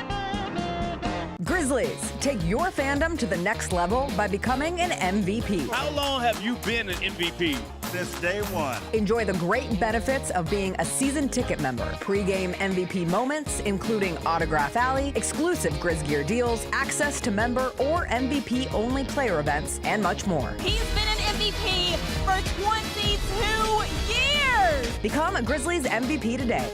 C: Grizzlies, take your fandom to the next level by becoming an MVP.
E: How long have you been an MVP? Since day one.
C: Enjoy the great benefits of being a season ticket member. Pre-game MVP moments, including Autograph Alley, exclusive Grizz Gear deals, access to member or MVP-only player events, and much more.
G: He's been an MVP for 22 years!
C: Become a Grizzlies MVP today.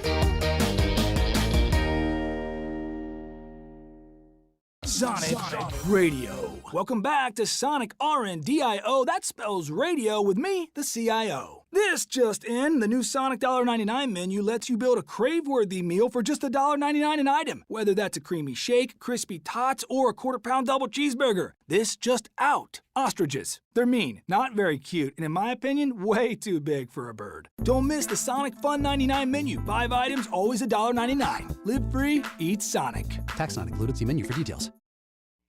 Q: Sonic Radio. Welcome back to Sonic RNDIO. That spells radio with me, the CIO. This just in, the new Sonic $1.99 menu lets you build a crave-worthy meal for just $1.99 an item. Whether that's a creamy shake, crispy tots, or a quarter-pound double cheeseburger. This just out. Ostriches. They're mean, not very cute, and in my opinion, way too big for a bird. Don't miss the Sonic Fun 99 menu. 5 items, always $1.99. Live free, eat Sonic.
R: Tax not included. See menu for details.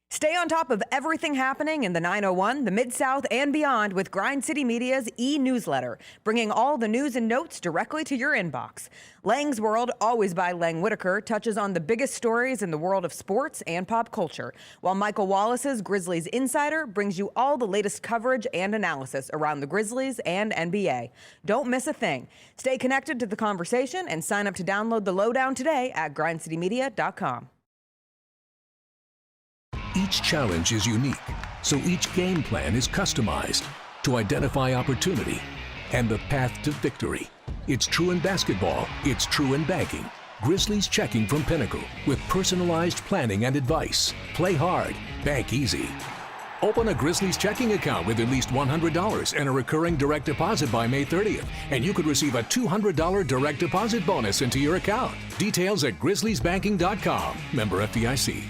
C: Stay on top of everything happening in the 901, the Mid-South, and beyond with Grind City Media's e-newsletter, bringing all the news and notes directly to your inbox. Lang's World, always by Lang Whitaker, touches on the biggest stories in the world of sports and pop culture, while Michael Wallace's Grizzlies Insider brings you all the latest coverage and analysis around the Grizzlies and NBA. Don't miss a thing. Stay connected to the conversation and sign up to download the lowdown today at grindcitymedia.com.
S: Each challenge is unique, so each game plan is customized to identify opportunity and the path to victory. It's true in basketball, it's true in banking. Grizzlies Checking from Pinnacle with personalized planning and advice. Play hard, bank easy. Open a Grizzlies checking account with at least $100 and a recurring direct deposit by May 30th, and you could receive a $200 direct deposit bonus into your account. Details at grizzliesbanking.com. Member FDIC.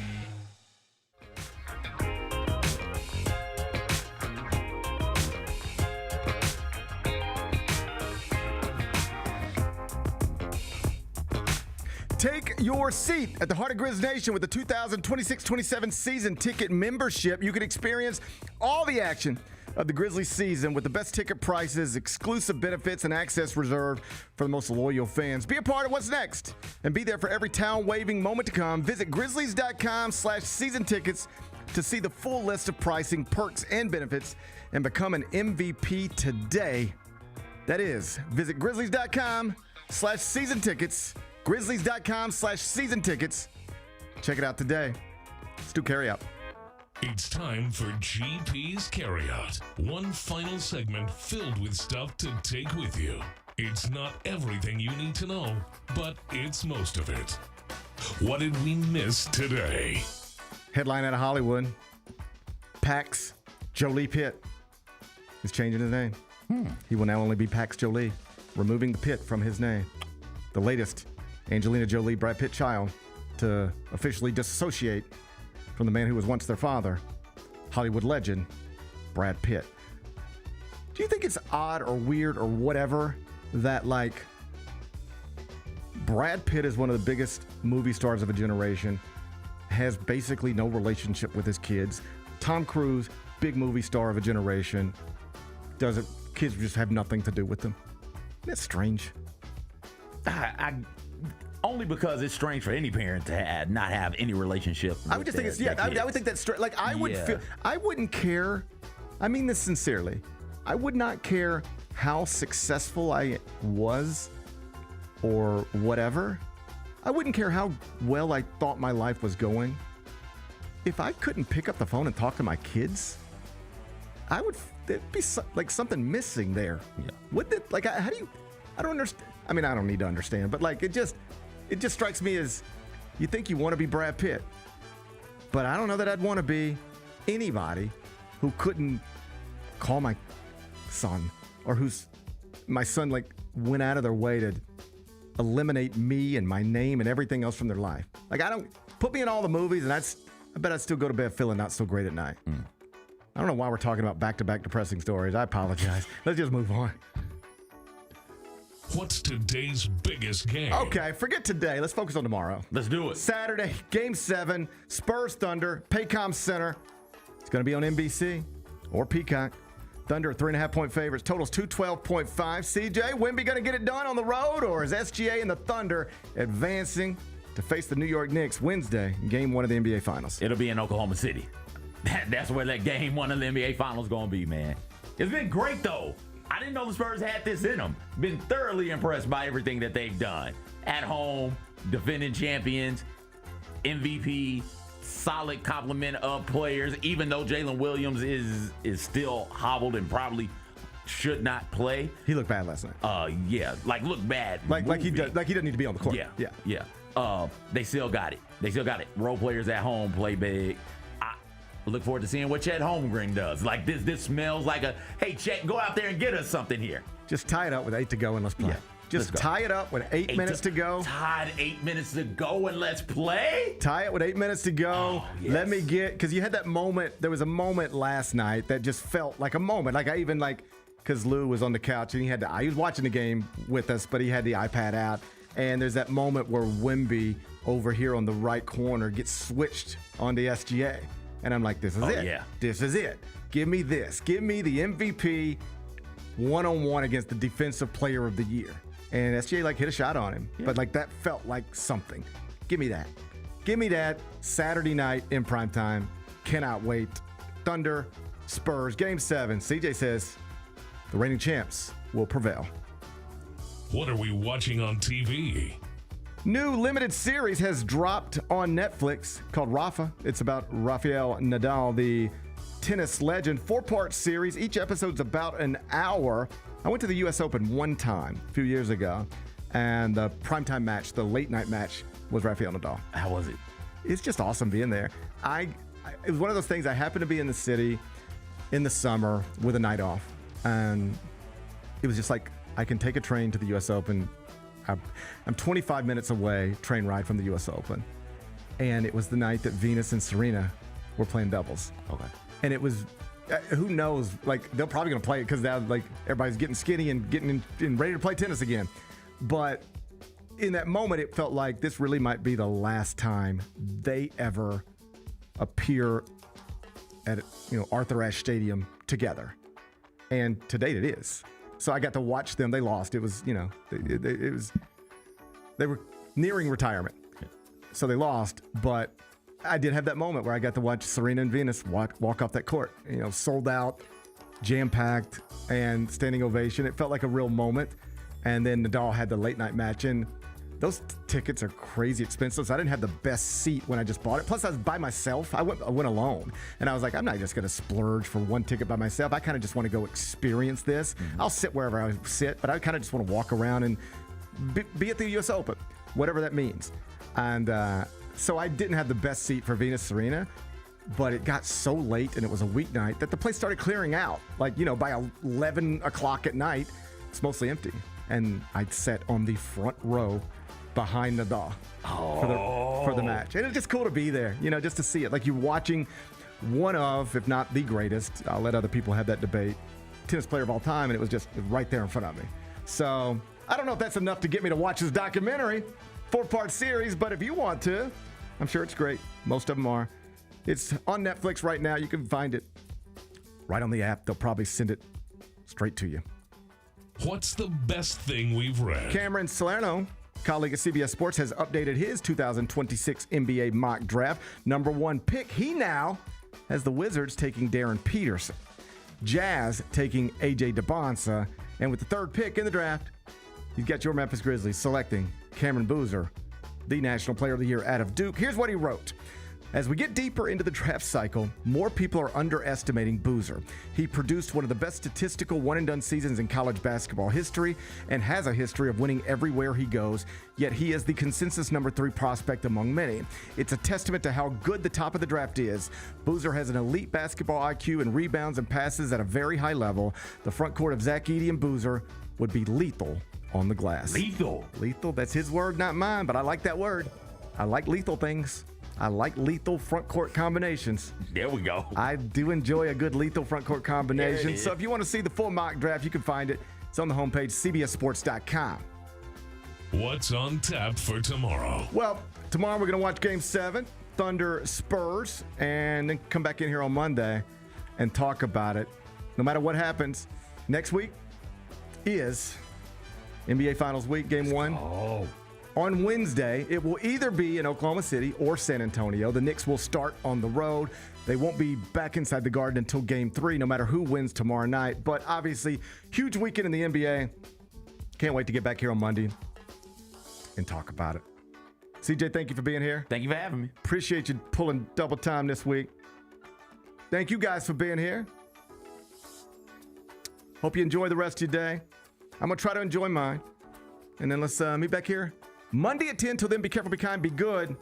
H: Take your seat at the heart of Grizz Nation with the 2026-27 season ticket membership. You can experience all the action of the Grizzlies season with the best ticket prices, exclusive benefits, and access reserved for the most loyal fans. Be a part of what's next and be there for every town-waving moment to come. Visit Grizzlies.com/season tickets to see the full list of pricing, perks, and benefits and become an MVP today. That is, visit Grizzlies.com/season tickets. Grizzlies.com/season tickets. Check it out today. Let's do Carryout.
D: It's time for GP's Carryout. One final segment filled with stuff to take with you. It's not everything you need to know, but it's most of it. What did we miss today?
H: Headline out of Hollywood. Pax Jolie Pitt is changing his name. He will now only be Pax Jolie, removing the Pitt from his name. The latest Angelina Jolie Brad Pitt child to officially disassociate from the man who was once their father, Hollywood legend Brad Pitt. Do you think it's odd or weird or whatever that, like, Brad Pitt is one of the biggest movie stars of a generation, has basically no relationship with his kids? Tom Cruise, big movie star of a generation, doesn't, kids just have nothing to do with them. That's strange.
B: Only because it's strange for any parent to not have any relationship.
H: I would just think it's, I would think that's strange. Like, I would feel, I wouldn't care. I mean this sincerely. I would not care how successful I was or whatever. I wouldn't care how well I thought my life was going. If I couldn't pick up the phone and talk to my kids, there'd be like something missing there. Yeah. Wouldn't it? Like, how do you, I don't understand. I mean, I don't need to understand, but like, it just strikes me as, you think you want to be Brad Pitt, but I don't know that I'd want to be anybody who couldn't call my son, or my son like went out of their way to eliminate me and my name and everything else from their life. Like, put me in all the movies and I bet I'd still go to bed feeling not so great at night. I don't know why we're talking about back-to-back depressing stories. I apologize. Let's just move on.
D: What's today's biggest game?
H: Okay, forget today. Let's focus on tomorrow.
B: Let's do it.
H: Saturday, Game 7, Spurs Thunder, Paycom Center. It's going to be on NBC or Peacock. Thunder are 3.5-point favorites. Totals 212.5. CJ, Wemby going to get it done on the road, or is SGA and the Thunder advancing to face the New York Knicks Wednesday in Game 1 of the NBA Finals?
B: It'll be in Oklahoma City. That's where that Game 1 of the NBA Finals going to be, man. It's been great, though. I didn't know the Spurs had this in them. Been thoroughly impressed by everything that they've done. At home, defending champions, MVP, solid complement of players, even though Jalen Williams is still hobbled and probably should not play.
H: He looked bad last night.
B: Yeah, like looked bad.
H: Like he doesn't need to be on the court.
B: Yeah. They still got it. Role players at home play big. Look forward to seeing what Chet Holmgren does. Like, this smells like a, hey, Chet, go out there and get us something here.
H: Just tie it up with 8 to go and let's play.
B: Yeah,
H: Just tie it up with 8 minutes to go.
B: Tied 8 minutes to go and let's play?
H: Tie it with 8 minutes to go.
B: Oh, yes.
H: Let me get, because you had that moment, there was a moment last night that just felt like a moment. Like, I even, like, because Lou was on the couch and he was watching the game with us, but he had the iPad out. And there's that moment where Wemby over here on the right corner gets switched on the SGA. And I'm like, this is it.
B: Yeah.
H: This is it. Give me this. Give me the MVP one-on-one against the defensive player of the year. And SGA like hit a shot on him. Yeah. But like that felt like something. Give me that. Give me that Saturday night in primetime. Cannot wait. Thunder, Spurs, Game 7. CJ says the reigning champs will prevail.
D: What are we watching on TV?
H: New limited series has dropped on Netflix called Rafa. It's about Rafael Nadal, the tennis legend. 4-part series. Each episode's about an hour. I went to the U.S. Open one time a few years ago, and the primetime match, the late night match, was Rafael Nadal.
B: How was it?
H: It's just awesome being there. It was one of those things. I happened to be in the city in the summer with a night off, and it was just like, I can take a train to the U.S. Open. I'm 25 minutes away, train ride from the U.S. Open. And it was the night that Venus and Serena were playing doubles.
B: Okay.
H: And it was, who knows, like, they're probably going to play it because now, like, everybody's getting skinny and getting in ready to play tennis again. But in that moment, it felt like this really might be the last time they ever appear at, Arthur Ashe Stadium together. And to date, it is. So I got to watch them. They lost. It was, they were nearing retirement. So they lost. But I did have that moment where I got to watch Serena and Venus walk off that court. Sold out, jam-packed, and standing ovation. It felt like a real moment. And then Nadal had the late night match. And those tickets are crazy expensive. So I didn't have the best seat when I just bought it. Plus, I was by myself. I went alone. And I was like, I'm not just going to splurge for one ticket by myself. I kind of just want to go experience this. Mm-hmm. I'll sit wherever I sit, but I kind of just want to walk around and be at the U.S. Open, whatever that means. And so I didn't have the best seat for Venus Serena, but it got so late and it was a weeknight that the place started clearing out. Like, by 11 o'clock at night, it's mostly empty. And I sat on the front row behind Nadal for the match. And it's just cool to be there, just to see it. Like you're watching one of, if not the greatest, I'll let other people have that debate, tennis player of all time, and it was just right there in front of me. So I don't know if that's enough to get me to watch this documentary, 4-part series, but if you want to, I'm sure it's great. Most of them are. It's on Netflix right now. You can find it right on the app. They'll probably send it straight to you.
D: What's the best thing we've read?
H: Cameron Salerno, colleague at CBS Sports, has updated his 2026 NBA mock draft. Number 1 pick, he now has the Wizards taking Darren Peterson, Jazz taking A.J. DeBonsa, and with the 3rd pick in the draft, he's got your Memphis Grizzlies selecting Cameron Boozer, the National Player of the Year out of Duke. Here's what he wrote. As we get deeper into the draft cycle, more people are underestimating Boozer. He produced one of the best statistical one-and-done seasons in college basketball history and has a history of winning everywhere he goes, yet he is the consensus number 3 prospect among many. It's a testament to how good the top of the draft is. Boozer has an elite basketball IQ and rebounds and passes at a very high level. The front court of Zach Edey and Boozer would be lethal on the glass.
A: Lethal.
H: Lethal, that's his word, not mine, but I like that word. I like lethal things. I like lethal front court combinations.
A: There we go.
H: I do enjoy a good lethal front court combination.
A: Yeah,
H: so if you want to see the full mock draft, you can find it. It's on the homepage, cbssports.com.
D: What's on tap for tomorrow?
H: Well, tomorrow we're going to watch Game 7, Thunder Spurs, and then come back in here on Monday and talk about it. No matter what happens, next week is NBA Finals week, Game 1.
A: Oh.
H: On Wednesday, it will either be in Oklahoma City or San Antonio. The Knicks will start on the road. They won't be back inside the Garden until Game 3, no matter who wins tomorrow night. But obviously, huge weekend in the NBA. Can't wait to get back here on Monday and talk about it. CJ, thank you for being here.
B: Thank you for having me.
H: Appreciate you pulling double time this week. Thank you guys for being here. Hope you enjoy the rest of your day. I'm going to try to enjoy mine. And then let's meet back here Monday at 10. Till then, be careful, be kind, be good.